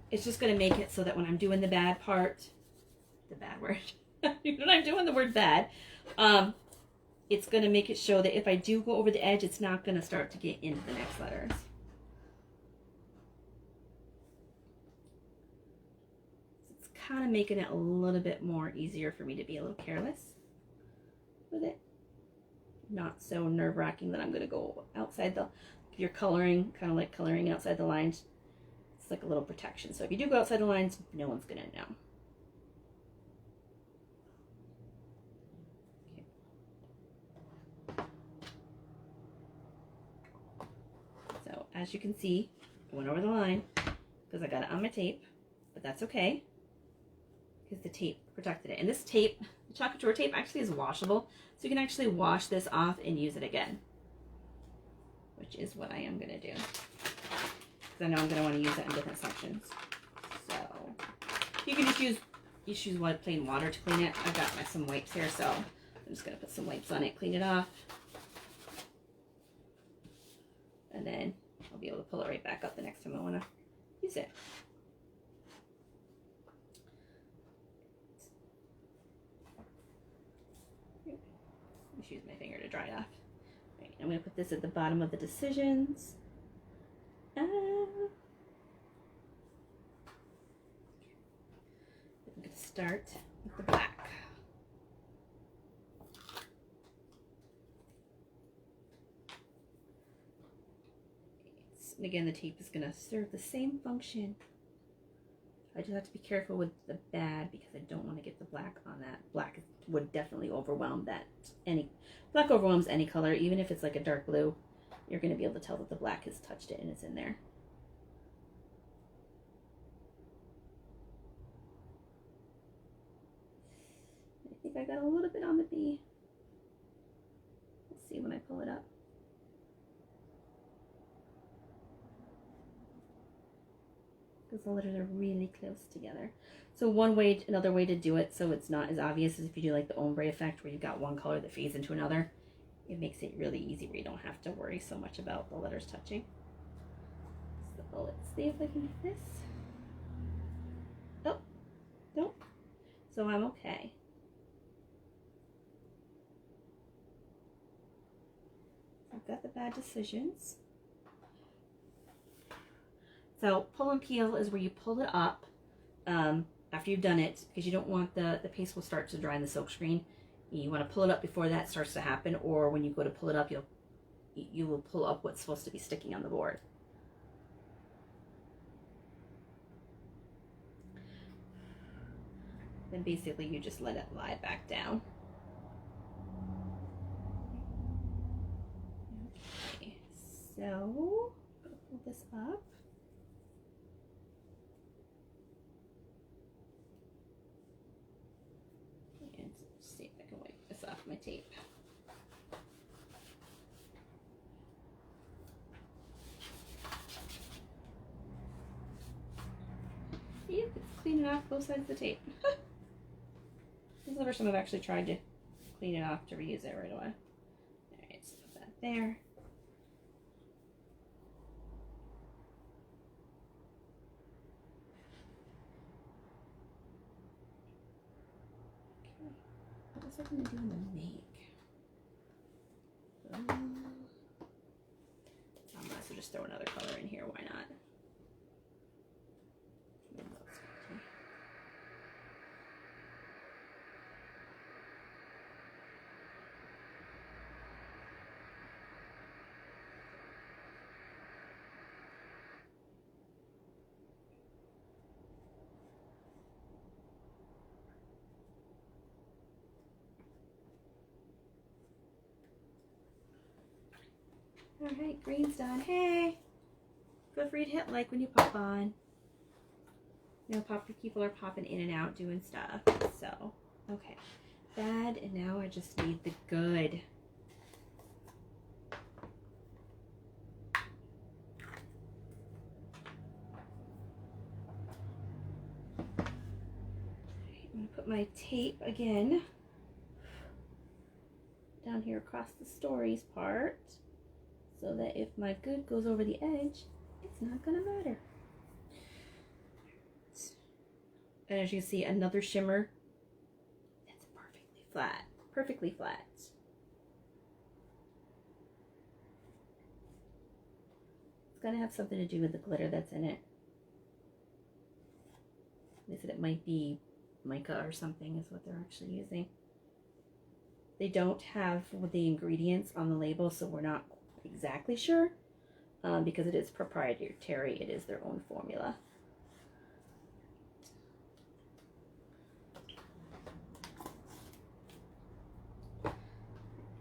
it's just going to make it so that when I'm doing the bad part, the bad word, when I'm doing the word bad, it's going to make it show that if I do go over the edge, it's not going to start to get into the next letters. So it's kind of making it a little bit more easier for me to be a little careless with it. Not so nerve-wracking that I'm going to go outside you're coloring, kind of like coloring outside the lines. It's like a little protection. So if you do go outside the lines, no one's going to know. As you can see, I went over the line because I got it on my tape, but that's okay because the tape protected it. And this tape, the Couture tape, actually is washable, so you can actually wash this off and use it again, which is what I am going to do because I know I'm going to want to use it in different sections. So you can just use plain water to clean it. I've got some wipes here, so I'm just going to put some wipes on it, clean it off, and then I'll be able to pull it right back up the next time I want to use it. Just use my finger to dry it off. Right, I'm going to put this at the bottom of the decisions. I'm going to start with the black. And again, the tape is going to serve the same function. I just have to be careful with the bad because I don't want to get the black on that. Black would definitely overwhelm that. Black overwhelms any color, even if it's like a dark blue. You're going to be able to tell that the black has touched it and it's in there. I see if I got a little bit on the B. We'll see when I pull it up. Because the letters are really close together. So another way to do it so it's not as obvious as if you do like the ombre effect where you've got one color that fades into another. It makes it really easy where you don't have to worry so much about the letters touching. So let's see if I can get this. Oh, nope. So I'm okay. I've got the bad decisions. So pull and peel is where you pull it up after you've done it, because you don't want the paste will start to dry in the silkscreen. You want to pull it up before that starts to happen, or when you go to pull it up, you will pull up what's supposed to be sticking on the board. Then basically you just let it lie back down. Okay, so I'll pull this up. And see if I can wipe this off my tape. Yep, it's cleaning off both sides of the tape. This is the first time I've actually tried to clean it off to reuse it right away. Alright, so put that there. Okay. What was I going to do in the make? I might as well just throw another color in here, why not? Alright, green's done. Hey! Feel free to hit like when you pop on. You know, people are popping in and out doing stuff. So, okay. Bad, and now I just need the good. I'm going to put my tape again down here across the stories part, so that if my good goes over the edge, it's not gonna matter. And as you see, another shimmer. It's perfectly flat. Perfectly flat. It's gonna have something to do with the glitter that's in it. They said it might be mica or something is what they're actually using. They don't have the ingredients on the label, so we're not exactly sure, because it is proprietary. It is their own formula.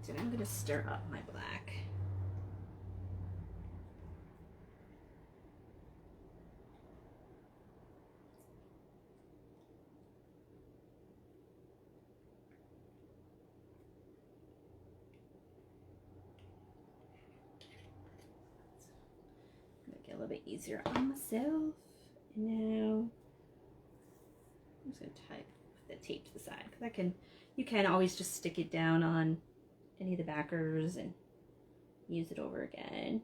So I'm going to stir up my black. A little bit easier on myself. And now I'm just going to put the tape to the side, because you can always just stick it down on any of the backers and use it over again.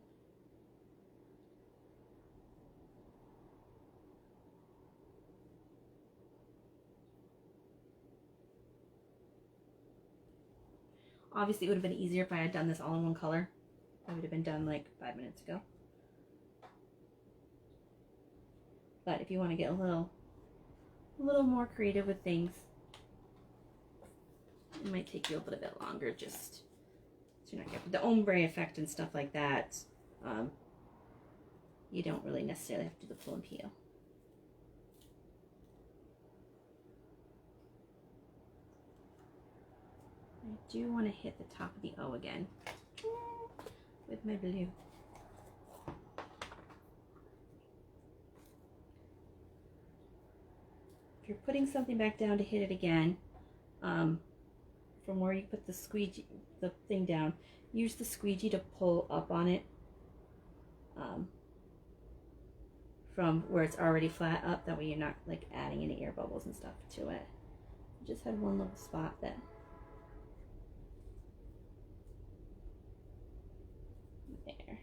Obviously it would have been easier if I had done this all in one color. I would have been done like 5 minutes ago. But if you want to get a little more creative with things, it might take you a little bit longer, just so you're not getting the ombre effect and stuff like that. You don't really necessarily have to do the pull and peel. I do want to hit the top of the O again with my blue. If you're putting something back down to hit it again, from where you put the squeegee, the thing down, use the squeegee to pull up on it from where it's already flat up. That way you're not like adding any air bubbles and stuff to it. I just had one little spot that there.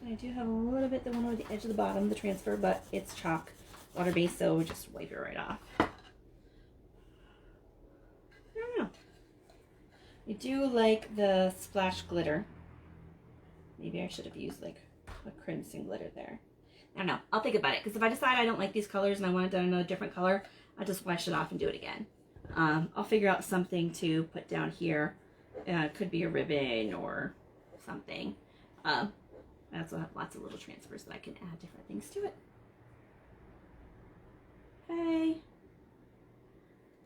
I do have a little bit that went over the edge of the bottom, the transfer, but it's chalk, water-based, so just wipe it right off. I don't know. I do like the splash glitter. Maybe I should have used like a crimson glitter there. I don't know. I'll think about it, because if I decide I don't like these colors and I want it done in a different color, I'll just wash it off and do it again. I'll figure out something to put down here. It could be a ribbon or something. I also have lots of little transfers that I can add different things to it. Okay.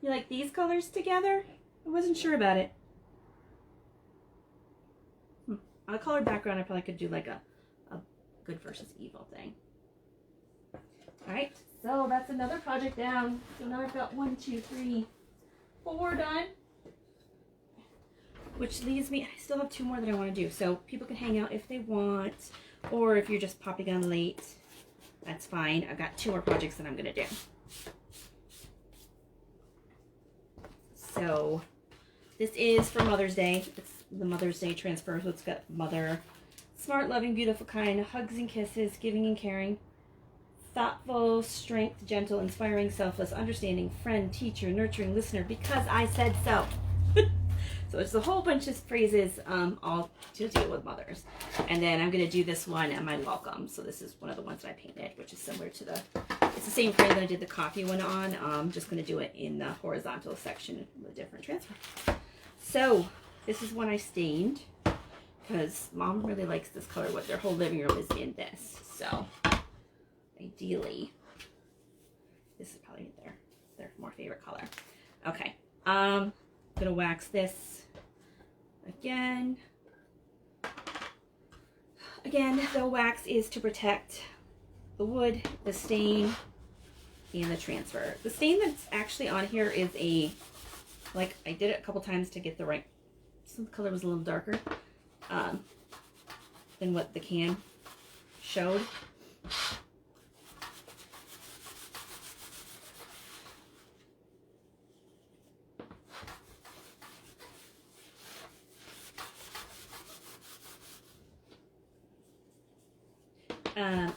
You like these colors together? I wasn't sure about it. On a colored background, I probably could do like a good versus evil thing. All right, so that's another project down. So now I've got 1, 2, 3, 4 done. Which leaves me, I still have 2 more that I want to do. So people can hang out if they want, or if you're just popping on late, that's fine. I've got 2 more projects that I'm going to do. So this is for Mother's Day. It's the Mother's Day transfer. So it's got mother, smart, loving, beautiful, kind, hugs and kisses, giving and caring, thoughtful, strength, gentle, inspiring, selfless, understanding, friend, teacher, nurturing, listener, because I said so. So it's a whole bunch of phrases all to deal with mothers. And then I'm going to do this one at my welcome. So this is one of the ones that I painted, which is similar to it's the same frame that I did the coffee one on. I'm just going to do it in the horizontal section with a different transfer. So this is one I stained because Mom really likes this color. What their whole living room is in this. So ideally, this is probably their more favorite color. Okay. I'm going to wax this again. The wax is to protect the wood, the stain, and the transfer. The stain that's actually on here is like I did it a couple times to get the right, so the color was a little darker than what the can showed.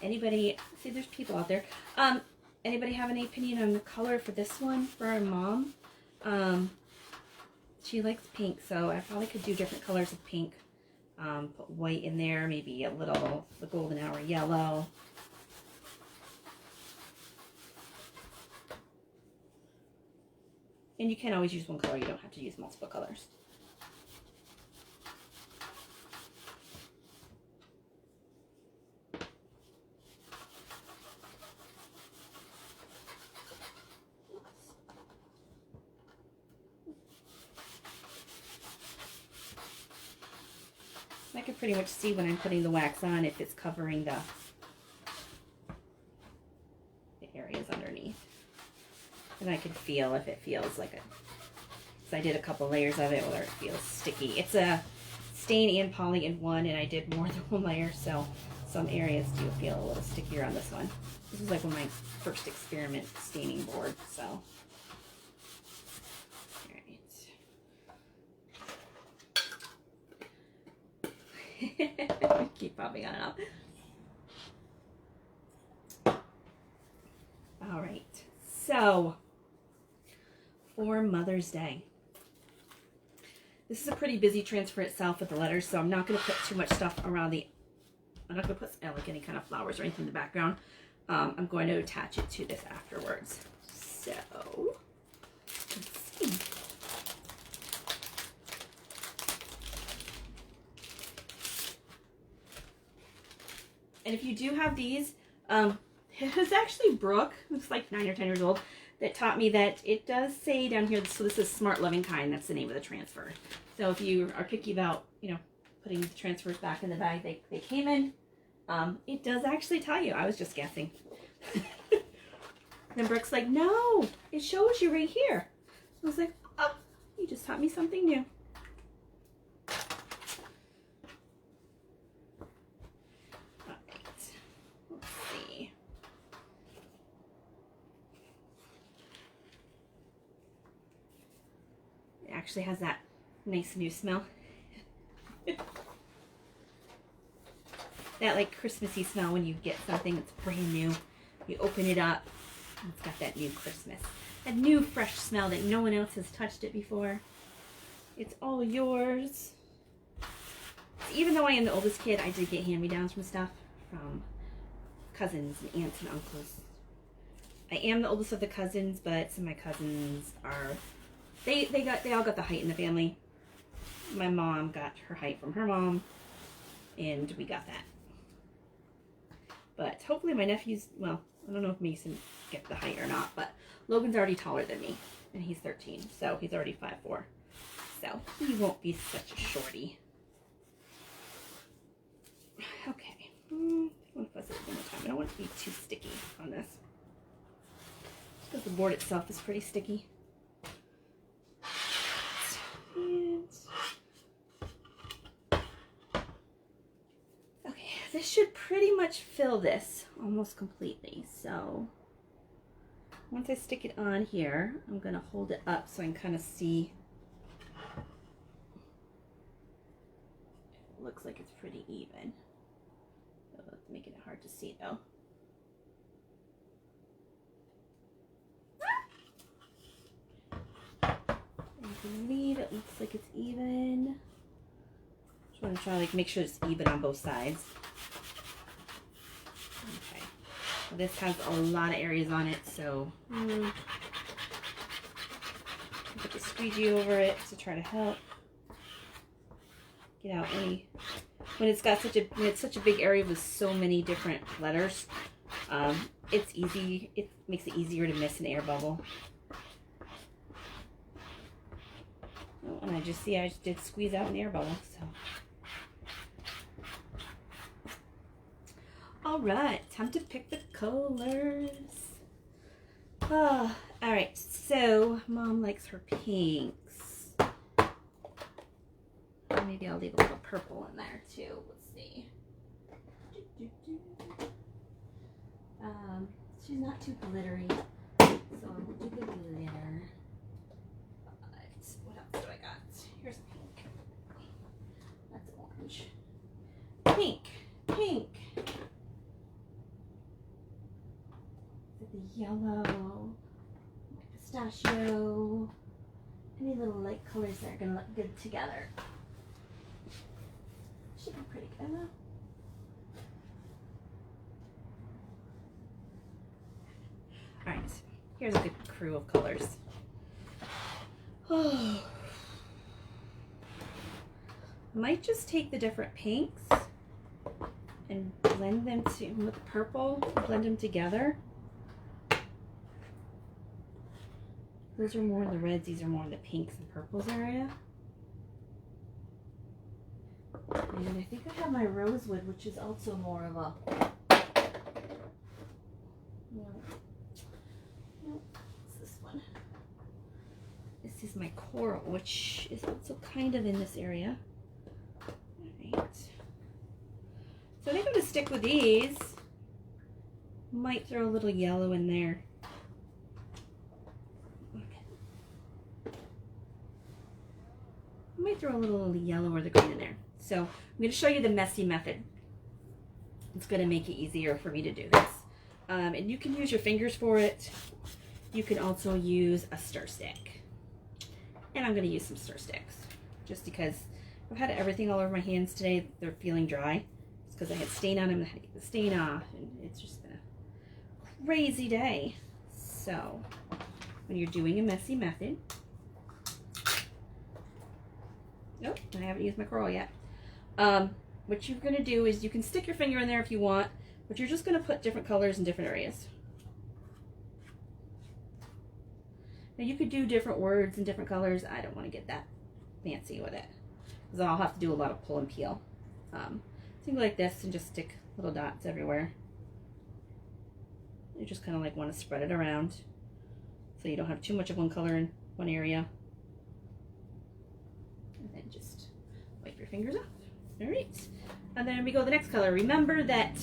Anybody, see there's people out there. Anybody have any opinion on the color for this one for our mom? She likes pink, so I probably could do different colors of pink. Put white in there, maybe a little, the golden hour yellow. And you can always use one color, you don't have to use multiple colors. I can pretty much see when I'm putting the wax on if it's covering the areas underneath. And I can feel if it feels like so I did a couple layers of it, whether it feels sticky. It's a stain and poly in one, and I did more than one layer, so some areas do feel a little stickier on this one. This is like one of my first experiment staining board, so. Keep popping on and off. All right, so for Mother's Day, this is a pretty busy transfer itself with the letters, so I'm not going to put too much stuff around I'm not going to put like any kind of flowers or anything in the background. I'm going to attach it to this afterwards. So let's see. And if you do have these, it was actually Brooke, who's like 9 or 10 years old, that taught me that it does say down here, so this is Smart Loving Kind, that's the name of the transfer. So if you are picky about, you know, putting the transfers back in the bag they came in, it does actually tell you. I was just guessing. Then Brooke's like, no, it shows you right here. I was like, oh, you just taught me something new. Actually has that nice new smell. That like Christmassy smell when you get something that's brand new. You open it up and it's got that new Christmas. That new fresh smell that no one else has touched it before. It's all yours. Even though I am the oldest kid, I did get hand-me-downs from stuff from cousins and aunts and uncles. I am the oldest of the cousins, but some of my cousins are They all got the height in the family. My mom got her height from her mom, and we got that. But hopefully my nephews, well, I don't know if Mason gets the height or not, but Logan's already taller than me, and he's 13, so he's already 5'4". So he won't be such a shorty. Okay, I'm gonna fuss it one more time. I don't want it to be too sticky on this, because the board itself is pretty sticky. Okay, this should pretty much fill this almost completely. So once I stick it on here, I'm going to hold it up so I can kind of see. It looks like it's pretty even. So it's making it hard to see though. I believe it looks like it's even. Just want to try to like make sure it's even on both sides. Okay. Well, this has a lot of areas on it, so put the squeegee over it to try to help get out any. When it's got such a big area with so many different letters, it's easy. It makes it easier to miss an air bubble. And I just did squeeze out an air bubble, so. All right, time to pick the colors. Oh, all right, so Mom likes her pinks. Maybe I'll leave a little purple in there too. Let's see. She's not too glittery, so I'll do the glitter. What else do I got? Here's pink. That's orange. Pink. Pink. The yellow. Pistachio. Any little light colors that are going to look good together. Should be pretty good, huh? Alright, here's a good crew of colors. Oh. Might just take the different pinks and blend them with purple, blend them together. Those are more in the reds, these are more in the pinks and purples area. And I think I have my rosewood, which is also more of a, what's this one? This is my coral, which is also kind of in this area. Alright. So I think I'm going to stick with these. Might throw a little yellow in there. Okay. Might throw a little yellow or the green in there. So I'm going to show you the messy method. It's going to make it easier for me to do this. And you can use your fingers for it. You can also use a stir stick. And I'm going to use some stir sticks. Just because I've had everything all over my hands today. They're feeling dry. It's because I had stain on them and I had to get the stain off. And it's just been a crazy day. So when you're doing a messy method. Nope, I haven't used my coral yet. What you're going to do is you can stick your finger in there if you want, but you're just going to put different colors in different areas. Now you could do different words and different colors. I don't want to get that fancy with it, because I'll have to do a lot of pull and peel. So you go like this and just stick little dots everywhere. You just kind of like want to spread it around so you don't have too much of one color in one area. And then just wipe your fingers off. All right. And then we go to the next color. Remember that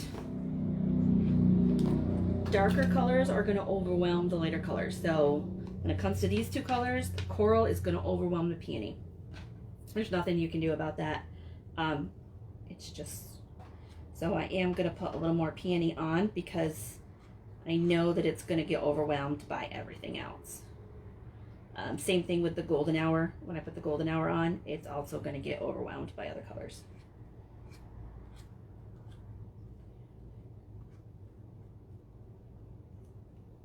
darker colors are going to overwhelm the lighter colors. So when it comes to these two colors, the coral is going to overwhelm the peony. There's nothing you can do about that. It's just, so I am going to put a little more peony on because I know that it's going to get overwhelmed by everything else. Same thing with the golden hour. When I put the golden hour on, it's also going to get overwhelmed by other colors.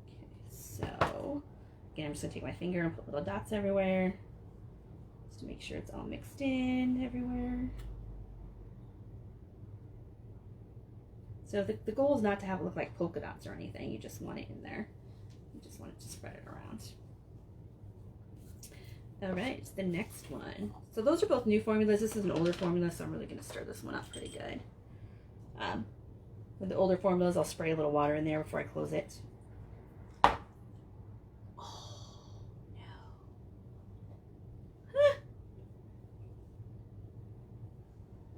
Okay, so again, I'm just going to take my finger and put little dots everywhere just to make sure it's all mixed in everywhere. So the goal is not to have it look like polka dots or anything. You just want it in there. You just want it to spread it around. All right, the next one. So those are both new formulas. This is an older formula, so I'm really going to stir this one up pretty good. With the older formulas, I'll spray a little water in there before I close it. Oh, no. Huh.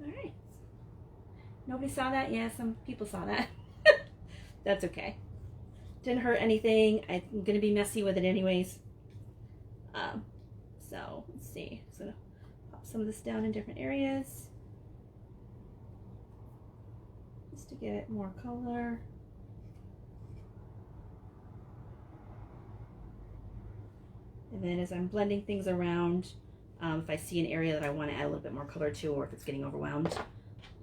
All right. Nobody saw that? Yeah, some people saw that. That's okay. Didn't hurt anything. I'm going to be messy with it anyways. So let's see. So pop some of this down in different areas just to get more color. And then as I'm blending things around, if I see an area that I want to add a little bit more color to, or if it's getting overwhelmed,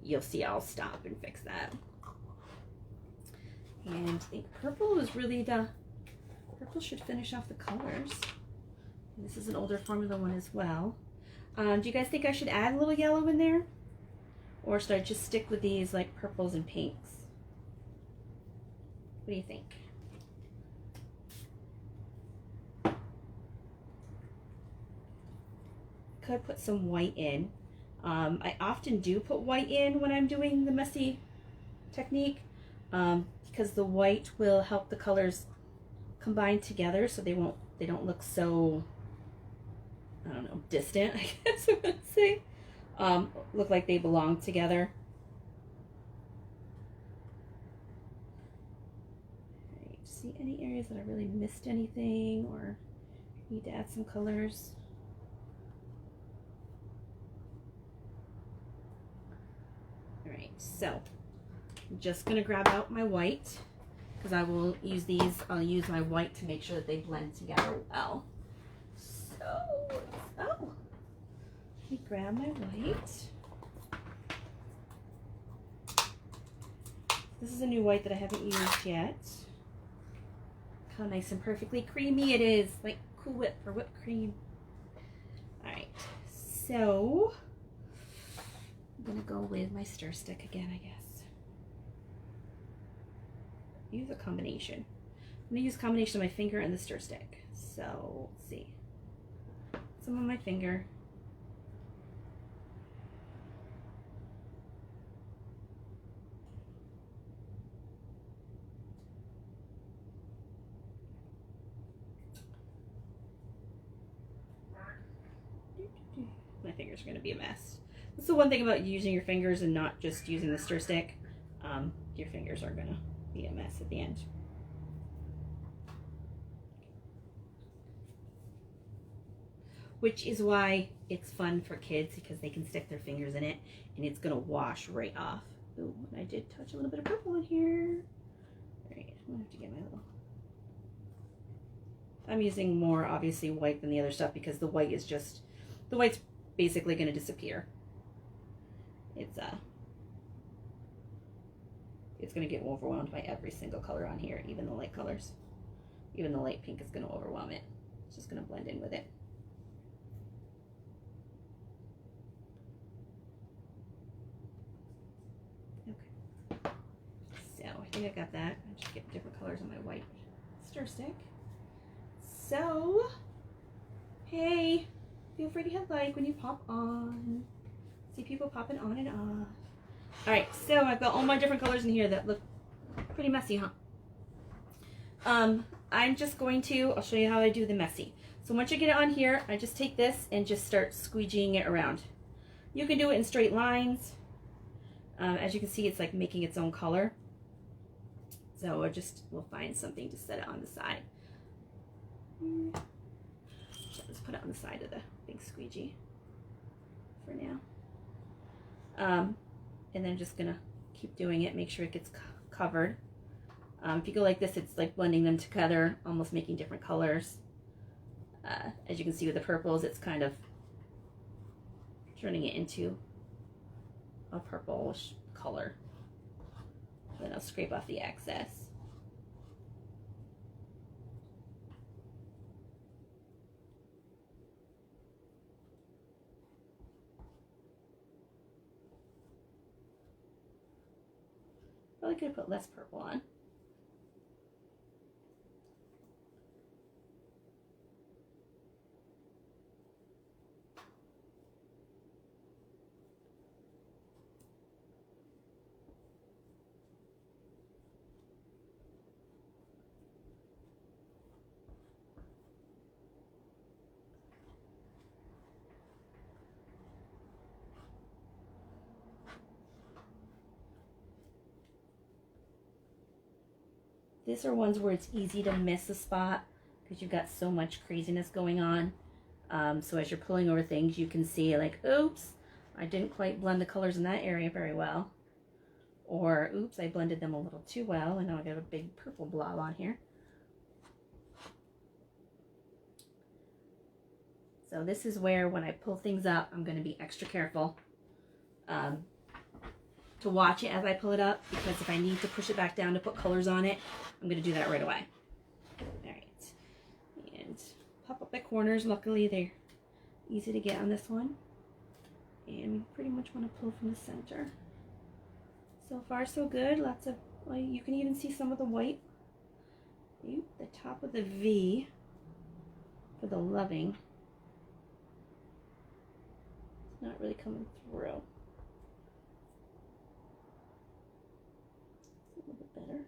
you'll see I'll stop and fix that. And I think purple is really purple should finish off the colors. And this is an older formula one as well. Do you guys think I should add a little yellow in there? Or should I just stick with these like purples and pinks? What do you think? Could put some white in. I often do put white in when I'm doing the messy technique because the white will help the colors combine together so they don't look so, I don't know, distant, I guess I would say. Look like they belong together. Right, see any areas that I really missed anything or need to add some colors? Alright, so I'm just going to grab out my white because I will use these. I'll use my white to make sure that they blend together well. So, let me grab my white. This is a new white that I haven't used yet. Look how nice and perfectly creamy it is, like Cool Whip or whipped cream. Alright, so I'm gonna go with my stir stick again, I guess. Use a combination. I'm gonna use a combination of my finger and the stir stick. So let's see. Some on my finger. My fingers are gonna be a mess. That's the one thing about using your fingers and not just using the stir stick. Your fingers are gonna be a mess at the end. Which is why it's fun for kids, because they can stick their fingers in it and it's gonna wash right off. Ooh, and I did touch a little bit of purple in here. Alright, I'm gonna have to get my little... I'm using more obviously white than the other stuff because the white is just... The white's basically gonna disappear. It's going to get overwhelmed by every single color on here, even the light colors. Even the light pink is going to overwhelm it. It's just going to blend in with it. Okay. So I think I got that. I just get different colors on my white stir stick. So, hey, feel free to hit like when you pop on. See people popping on and off. All right, so I've got all my different colors in here that look pretty messy, huh? I'm just going to, I'll show you how I do the messy. So once you get it on here, I just take this and just start squeegeeing it around. You can do it in straight lines. As you can see, it's like making its own color. So we'll find something to set it on the side. Let's put it on the side of the big squeegee for now. And then just gonna keep doing it, make sure it gets covered. If you go like this, it's like blending them together, almost making different colors. As you can see with the purples, it's kind of turning it into a purplish color. Then I'll scrape off the excess. Probably could have put less purple on. These are ones where it's easy to miss a spot because you've got so much craziness going on. So as you're pulling over things, you can see like, oops, I didn't quite blend the colors in that area very well. Or, oops, I blended them a little too well, and now I got a big purple blob on here. So this is where, when I pull things up, I'm going to be extra careful to watch it as I pull it up, because if I need to push it back down to put colors on it, I'm going to do that right away. All right. And pop up my corners. Luckily, they're easy to get on this one. And we pretty much want to pull from the center. So far, so good. Lots of, well, you can even see some of the white. The top of the V for the loving. It's not really coming through. A little bit better.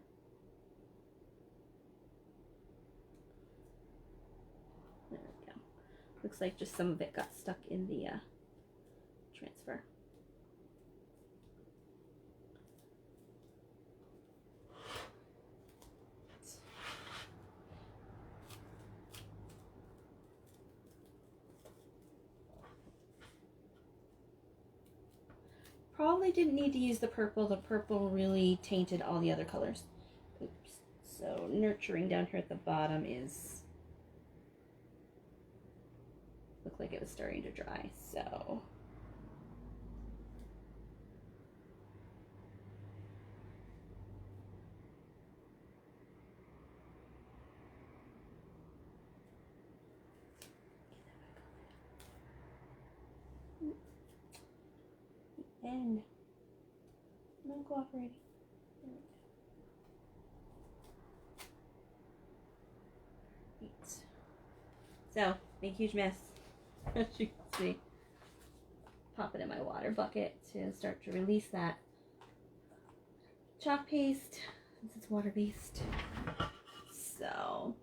There we go. Looks like just some of it got stuck in the transfer. Probably didn't need to use the purple. The purple really tainted all the other colors. Oops. So nurturing down here at the bottom is, looked like it was starting to dry. So and not cooperating. Right. So, big huge mess, as you can see. Pop it in my water bucket to start to release that chalk paste, since it's water based. So,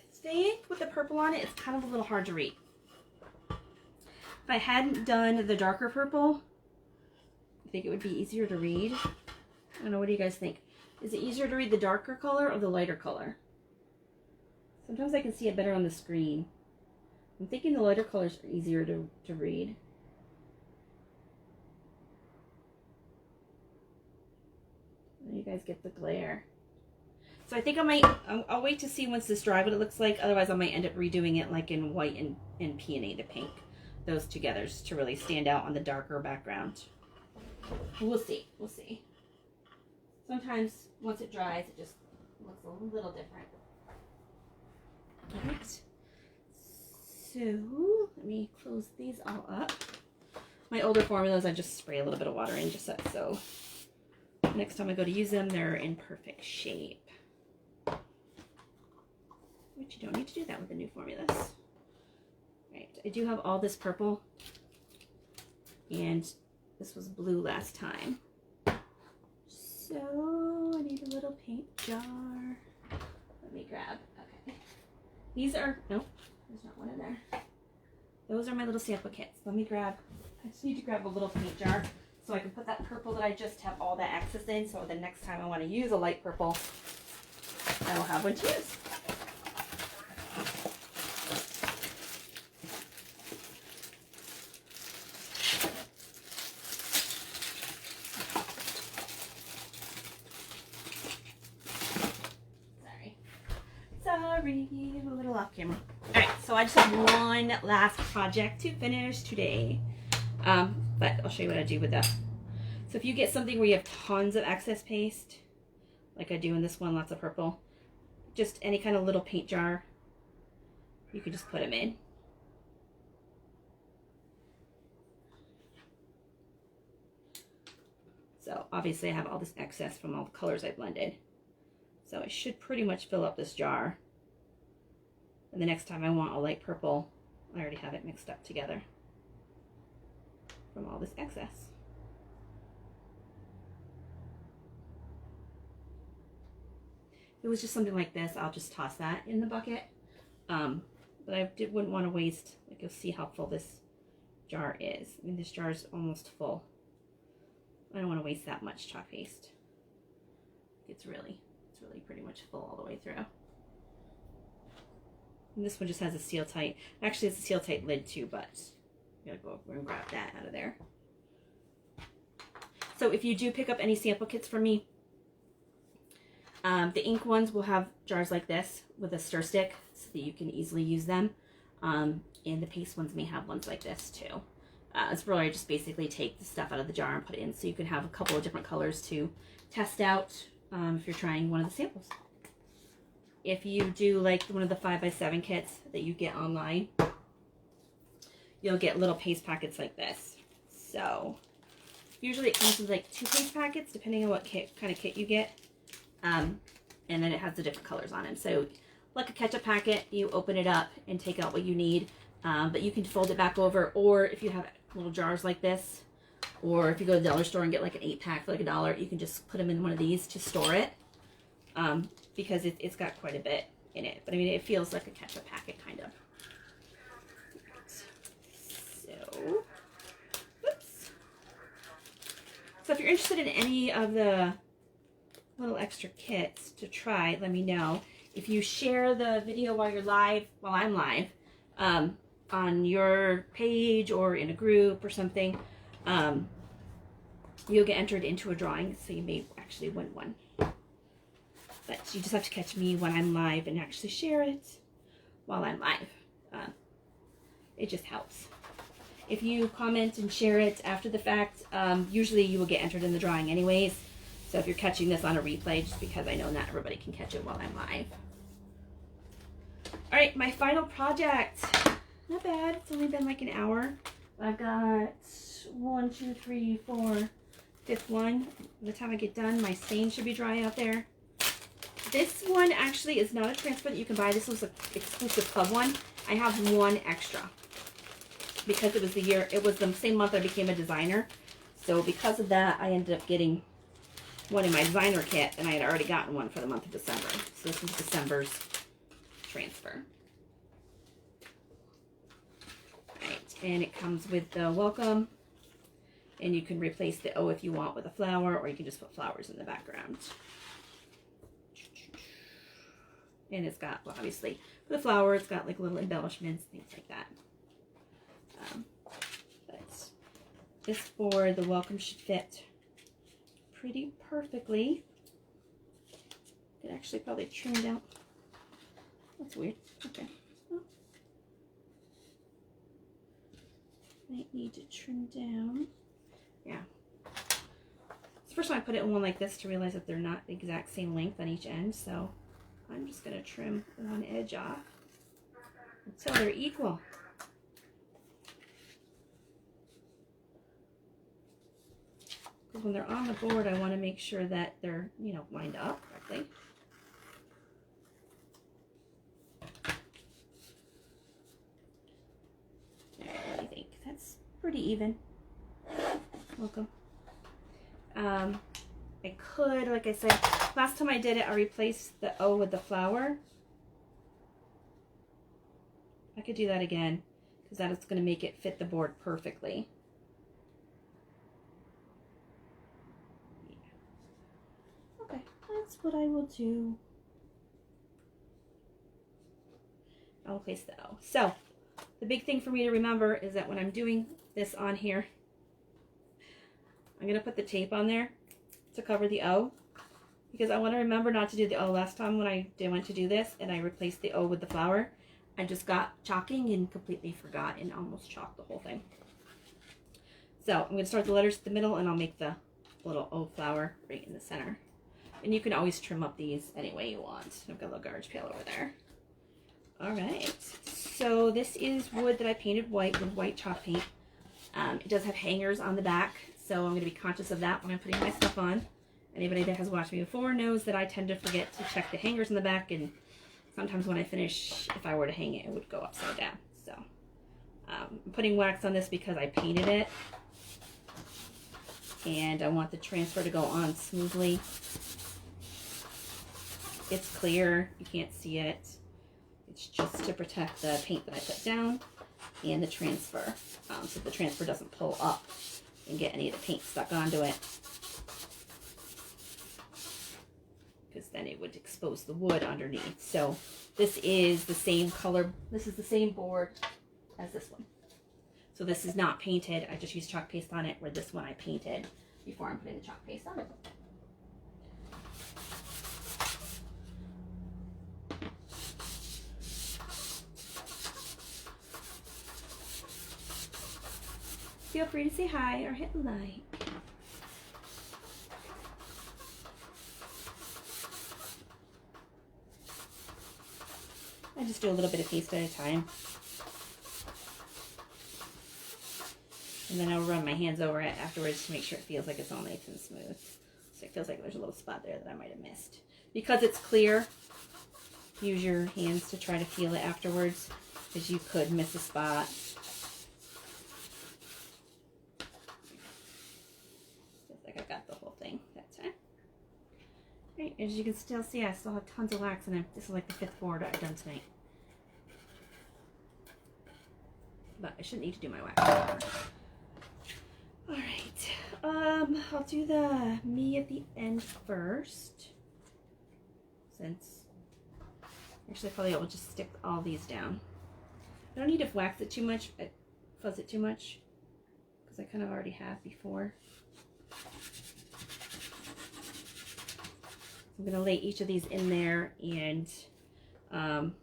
staying with the purple on it, it's kind of a little hard to read. If I hadn't done the darker purple, I think it would be easier to read. I don't know, what do you guys think? Is it easier to read the darker color or the lighter color? Sometimes I can see it better on the screen. I'm thinking the lighter colors are easier to read. You guys get the glare. So I think I'll wait to see once this dry what it looks like. Otherwise I might end up redoing it like in white and peony to pink. Those together to really stand out on the darker background. We'll see. We'll see. Sometimes once it dries, it just looks a little different. All right. So let me close these all up. My older formulas, I just spray a little bit of water in just so next time I go to use them, they're in perfect shape. which you don't need to do that with the new formulas. Right, I do have all this purple, and this was blue last time. So I need a little paint jar. Let me grab, okay. These are, nope, there's not one in there. Those are my little sample kits. Let me grab, I just need to grab a little paint jar so I can put that purple that I just have all that excess in, so the next time I want to use a light purple, I will have one to use. Sorry, a little off camera. All right, so I just have one last project to finish today. But I'll show you what I do with that. So if you get something where you have tons of excess paste, like I do in this one, lots of purple, just any kind of little paint jar, you can just put them in. So obviously I have all this excess from all the colors I blended. So I should pretty much fill up this jar. And the next time I want a light purple, I already have it mixed up together from all this excess. If it was just something like this, I'll just toss that in the bucket. But I wouldn't want to waste, like you'll see how full this jar is. I mean, this jar is almost full. I don't want to waste that much chalk paste. It's really pretty much full all the way through. And this one just has a seal tight. Actually, it's a seal tight lid too, but I'm gonna go over and grab that out of there. So if you do pick up any sample kits from me, the ink ones will have jars like this with a stir stick so that you can easily use them. And the paste ones may have ones like this too. It's where I just basically take the stuff out of the jar and put it in, so you can have a couple of different colors to test out if you're trying one of the samples. If you do like one of the 5x7 kits that you get online, you'll get little paste packets like this. So usually it comes with like 2 paste packets depending on what kind of kit you get. And then it has the different colors on it. So like a ketchup packet, you open it up and take out what you need. But you can fold it back over, or if you have little jars like this, or if you go to the dollar store and get like an 8-pack for like $1, you can just put them in one of these to store it, because it's got quite a bit in it. But I mean, it feels like a ketchup packet kind of. So, oops. So if you're interested in any of the little extra kits to try, let me know. If you share the video while you're live, while I'm live, on your page or in a group or something, you'll get entered into a drawing, so you may actually win one. But you just have to catch me when I'm live and actually share it while I'm live. It just helps. If you comment and share it after the fact, usually you will get entered in the drawing anyways. So if you're catching this on a replay, just because I know not everybody can catch it while I'm live. All right, my final project. Not bad. It's only been like an hour. I've got 1, 2, 3, 4, 5th one. By the time I get done, my stain should be dry out there. This one actually is not a transfer that you can buy. This was an exclusive club one. I have one extra because it was the same month I became a designer. So because of that, I ended up getting one in my designer kit, and I had already gotten one for the month of December. So this is December's transfer. Right, and it comes with the welcome, and you can replace the O if you want with a flower, or you can just put flowers in the background. And it's got, well, obviously, for the flower, it's got like little embellishments, things like that. But this for the welcome should fit pretty perfectly. Could actually probably trim down. That's weird. Okay. Oh. Might need to trim down. Yeah. So first time I put it in one like this to realize that they're not the exact same length on each end. So I'm just going to trim one edge off until they're equal. Because when they're on the board, I want to make sure that they're, lined up correctly. even. Welcome. I could, like I said, last time I did it, I replaced the O with the flower. I could do that again, because that is going to make it fit the board perfectly. Yeah. Okay, that's what I will do. I'll place the O. So, the big thing for me to remember is that when I'm doing this on here, I'm going to put the tape on there to cover the O, because I want to remember not to do the O. Last time when I went to do this and I replaced the O with the flower, I just got chalking and completely forgot and almost chalked the whole thing. So I'm going to start the letters at the middle, and I'll make the little O flower right in the center. And you can always trim up these any way you want. I've got a little garbage pail over there. All right, so this is wood that I painted white with white chalk paint. It does have hangers on the back, so I'm going to be conscious of that when I'm putting my stuff on. Anybody that has watched me before knows that I tend to forget to check the hangers in the back, and sometimes when I finish, if I were to hang it, it would go upside down. So I'm putting wax on this because I painted it, and I want the transfer to go on smoothly. It's clear, you can't see it. It's just to protect the paint that I put down and the transfer, so the transfer doesn't pull up and get any of the paint stuck onto it, because then it would expose the wood underneath. So this is the same color, this is the same board as this one. So this is not painted, I just used chalk paste on it, where this one I painted before I'm putting the chalk paste on it. Feel free to say hi or hit like. I just do a little bit of paste at a time. And then I'll run my hands over it afterwards to make sure it feels like it's all nice and smooth. So it feels like there's a little spot there that I might have missed. Because it's clear, use your hands to try to feel it afterwards, because you could miss a spot. I got the whole thing that time. Right, as you can still see, I still have tons of wax, and this is like the 5th board I've done tonight. But I shouldn't need to do my wax anymore. Alright, I'll do the me at the end first. Since, actually probably I will just stick all these down. I don't need to wax it too much, fuzz it too much, because I kind of already have before. I'm going to lay each of these in there, and I'm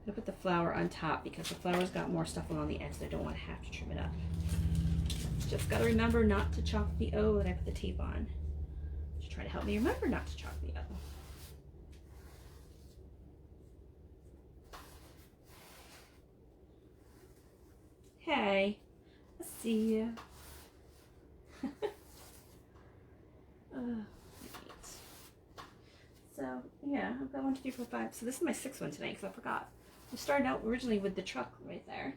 going to put the flower on top, because the flower's got more stuff along the edge, so I don't want to have to trim it up. Just got to remember not to chalk the O that I put the tape on. Just try to help me remember not to chalk the O. Hey, I see you. So yeah, I've got 1, 2, 3, 4, 5. So this is my 6th one tonight, because I forgot. We started out originally with the truck right there.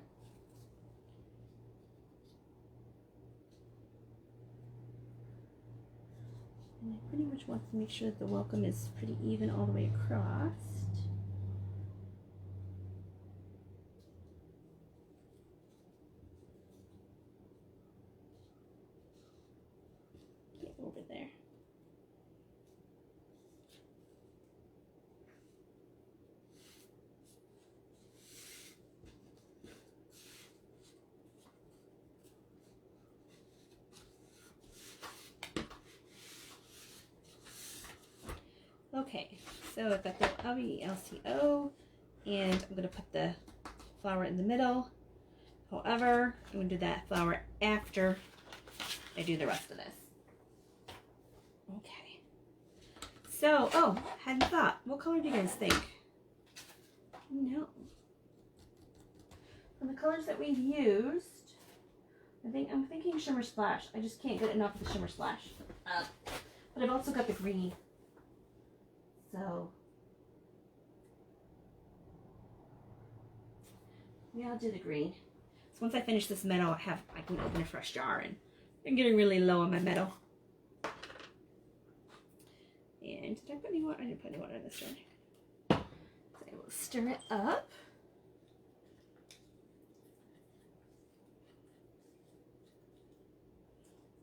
And I pretty much want to make sure that the welcome is pretty even all the way across. Get over there. Okay, so I've got the LCO, and I'm going to put the flower in the middle. However, I'm going to do that flower after I do the rest of this. Okay. So, oh, hadn't thought. What color do you guys think? No. From the colors that we've used, I'm thinking Shimmer Splash. I just can't get enough of the Shimmer Splash. But I've also got the green. So, yeah, I'll do the green. once I finish this metal, I can open a fresh jar, and I'm getting really low on my metal. And did I put any water? I didn't put any water in this one. So I will stir it up.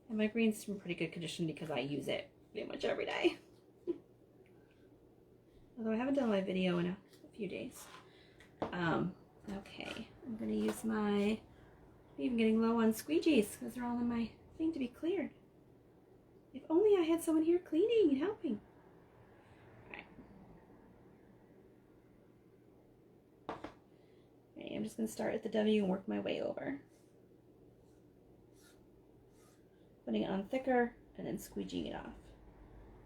And my green's in pretty good condition because I use it pretty much every day. Although I haven't done my video in a few days. Okay, I'm going to use my, I'm even getting low on squeegees because they're all in my thing to be cleared. If only I had someone here cleaning and helping. I'm just going to start at the W and work my way over. Putting it on thicker and then squeegeeing it off.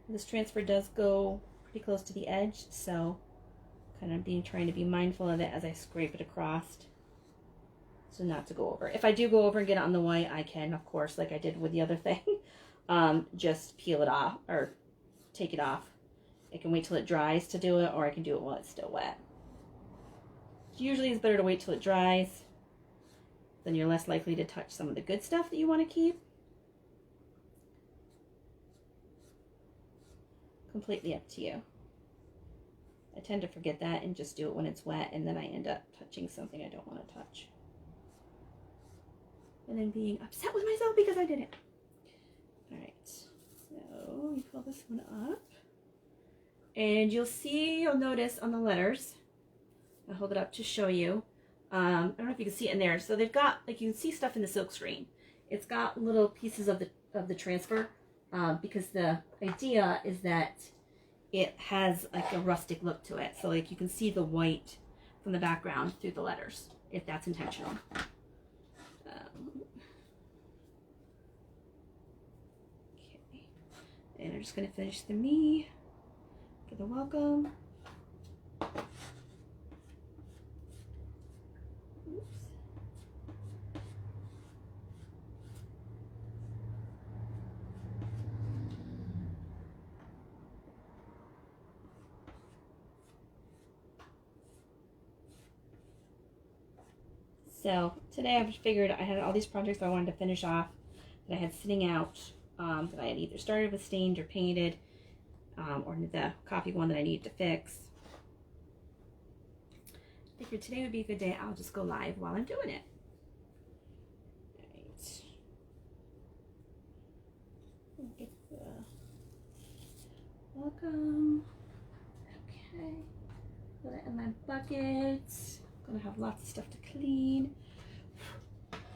This transfer does go pretty close to the edge, so kind of trying to be mindful of it as I scrape it across, so not to go over. If I do go over and get it on the white, I can, of course, like I did with the other thing, just peel it off or take it off. I can wait till it dries to do it, or I can do it while it's still wet. Usually it's better to wait till it dries, then you're less likely to touch some of the good stuff that you want to keep. Completely up to you. I tend to forget that and just do it when it's wet, and then I end up touching something I don't want to touch. And then being upset with myself because I did it. Alright, so we pull this one up. And you'll notice on the letters, I'll hold it up to show you. I don't know if you can see it in there. So they've got, like, you can see stuff in the silkscreen. It's got little pieces of the transfer because the idea is that it has like a rustic look to it. So like you can see the white from the background through the letters, if that's intentional. Okay, and I'm just going to finish the me for the welcome. So today I just figured I had all these projects I wanted to finish off that I had sitting out, that I had either started with stained or painted, or the coffee one that I needed to fix. I figured today would be a good day. I'll just go live while I'm doing it. Alright. Get the welcome. Okay. Put it in my buckets. Gonna have lots of stuff to clean.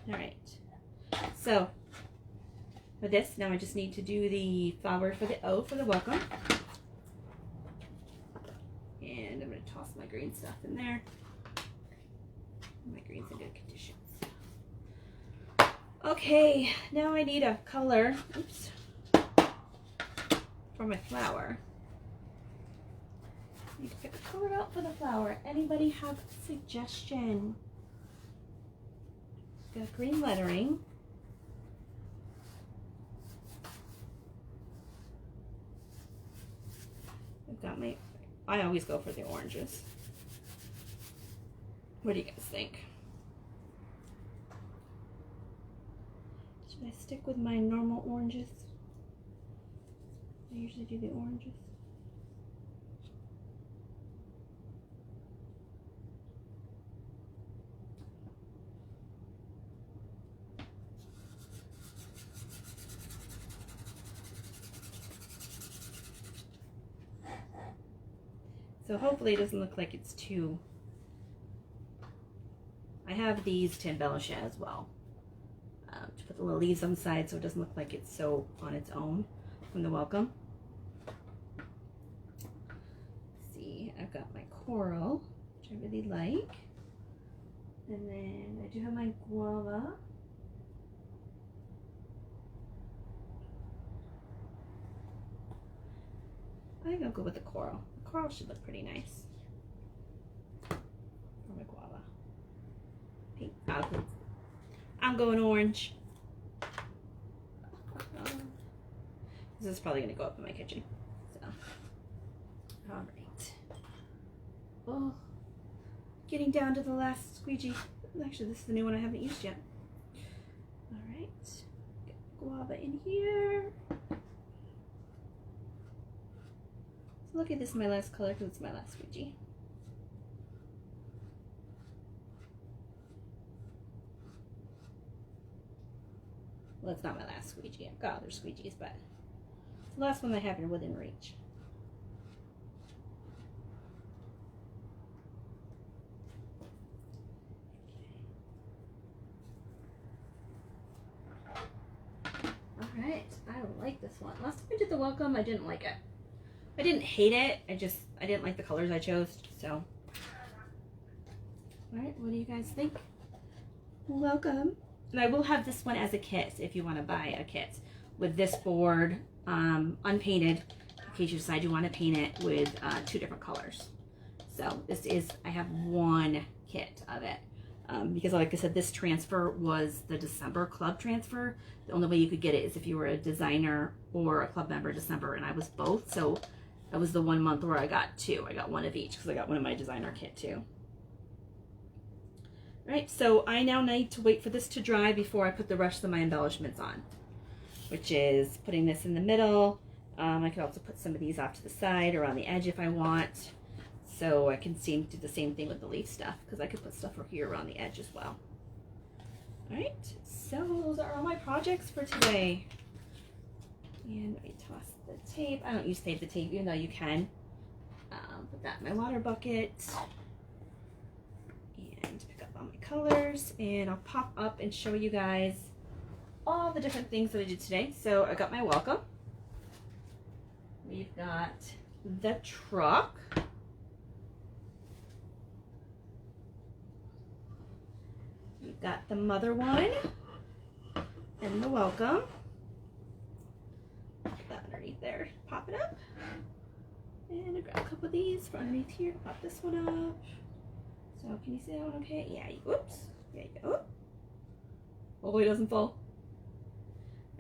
All right, so for this now I just need to do the flower for the O for the welcome, and I'm gonna toss my green stuff in there. My green's in good condition. Okay, now I need a color, oops, for my flower. Need to pick a color out for the flower. Anybody have a suggestion? Got green lettering. I've got my, I always go for the oranges. What do you guys think? Should I stick with my normal oranges? I usually do the oranges. So hopefully it doesn't look like it's too... I have these to embellish it as well. To put the little leaves on the side so it doesn't look like it's so on its own from the welcome. Let's see, I've got my coral, which I really like. And then I do have my guava. I think I'll go with the coral. The coral should look pretty nice. Or my guava. Pink. I'm going orange. This is probably going to go up in my kitchen. So, all right. Oh, getting down to the last squeegee. Actually, this is the new one I haven't used yet. All right, get guava in here. So look at this, my last color, because it's my last squeegee. Well, it's not my last squeegee. I've got other squeegees, but it's the last one I have within reach. Alright, I like this one. Last time I did the welcome, I didn't like it. I didn't hate it, I didn't like the colors I chose, so. Alright, what do you guys think? Welcome. And I will have this one as a kit if you want to buy a kit with this board unpainted in case you decide you want to paint it with 2 different colors. So this is, I have one kit of it because like I said, this transfer was the December club transfer. The only way you could get it is if you were a designer or a club member December, and I was both. So that was the 1 month where I got 2. I got one of each because I got one of my designer kit too. Right, so I now need to wait for this to dry before I put the rest of my embellishments on, which is putting this in the middle. I could also put some of these off to the side or on the edge if I want. So I can do the same thing with the leaf stuff because I could put stuff over here around the edge as well. All right, so those are all my projects for today. And let me toss the tape. I don't use save the tape, even though you can. Put that in my water bucket. And pick up all my colors. And I'll pop up and show you guys all the different things that I did today. So I got my welcome. We've got the truck. We've got the mother one and the welcome. Put that underneath there. Pop it up. And I grab a couple of these from underneath here. Pop this one up. So can you see that one okay? Yeah, whoops. There you go. Hopefully it doesn't fall.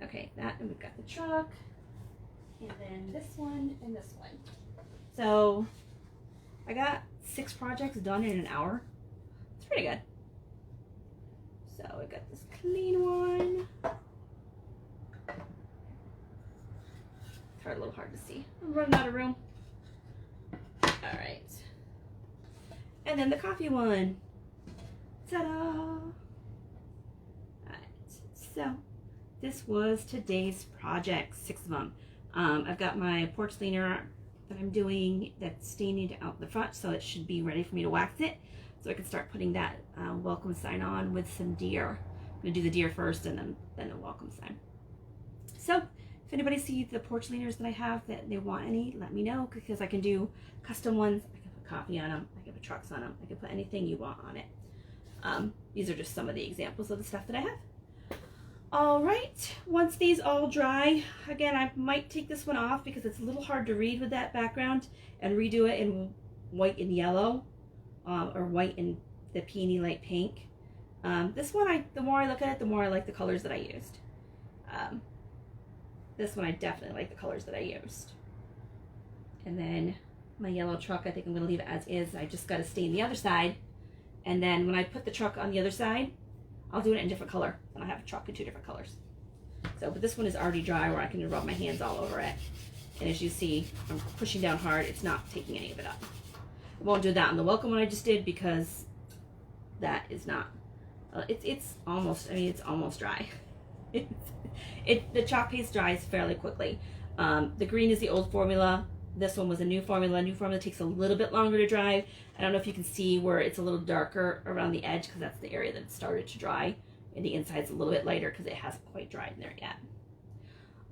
Okay, that, and we've got the truck. And then this one and this one. So I got 6 projects done in an hour. It's pretty good. So I got this clean one. It's a little hard to see. I'm running out of room. All right. And then the coffee one. Ta-da! All right. So this was today's project, 6 of them. I've got my porch cleaner that I'm doing that's staining out the front, so it should be ready for me to wax it. So I can start putting that welcome sign on with some deer. I'm gonna do the deer first and then the welcome sign. So if anybody sees the porch cleaners that I have that they want any, let me know, because I can do custom ones. I can put coffee on them, I can put trucks on them, I can put anything you want on it. These are just some of the examples of the stuff that I have. All right, once these all dry, again, I might take this one off because it's a little hard to read with that background, and redo it in white and yellow, or white and the peony light pink. This one, the more I look at it, the more I like the colors that I used. This one, I definitely like the colors that I used. And then my yellow truck, I think I'm gonna leave it as is. I just gotta stain the other side. And then when I put the truck on the other side, I'll do it in a different color. And I'll have a truck in 2 different colors. So, but this one is already dry where I can rub my hands all over it. And as you see, I'm pushing down hard. It's not taking any of it up. I won't do that on the welcome one I just did because that is not, it's almost, I mean, it's almost dry. The chalk paste dries fairly quickly. The green is the old formula. This one was a new formula. New formula takes a little bit longer to dry. I don't know if you can see where it's a little darker around the edge because that's the area that started to dry. And the inside's a little bit lighter because it hasn't quite dried in there yet.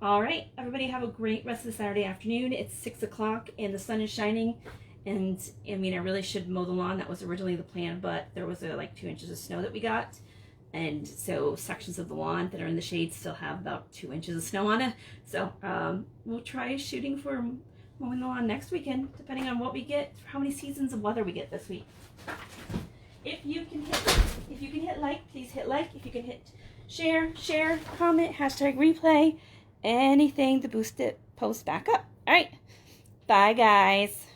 All right, everybody have a great rest of the Saturday afternoon. It's 6 o'clock and the sun is shining. And I mean, I really should mow the lawn. That was originally the plan, but there was like 2 inches of snow that we got. And so sections of the lawn that are in the shade still have about 2 inches of snow on it. So we'll try shooting for mowing the lawn next weekend, depending on what we get, how many seasons of weather we get this week. If you can hit like, please hit like. If you can hit share, comment, hashtag replay, anything to boost it, post back up. All right, bye guys.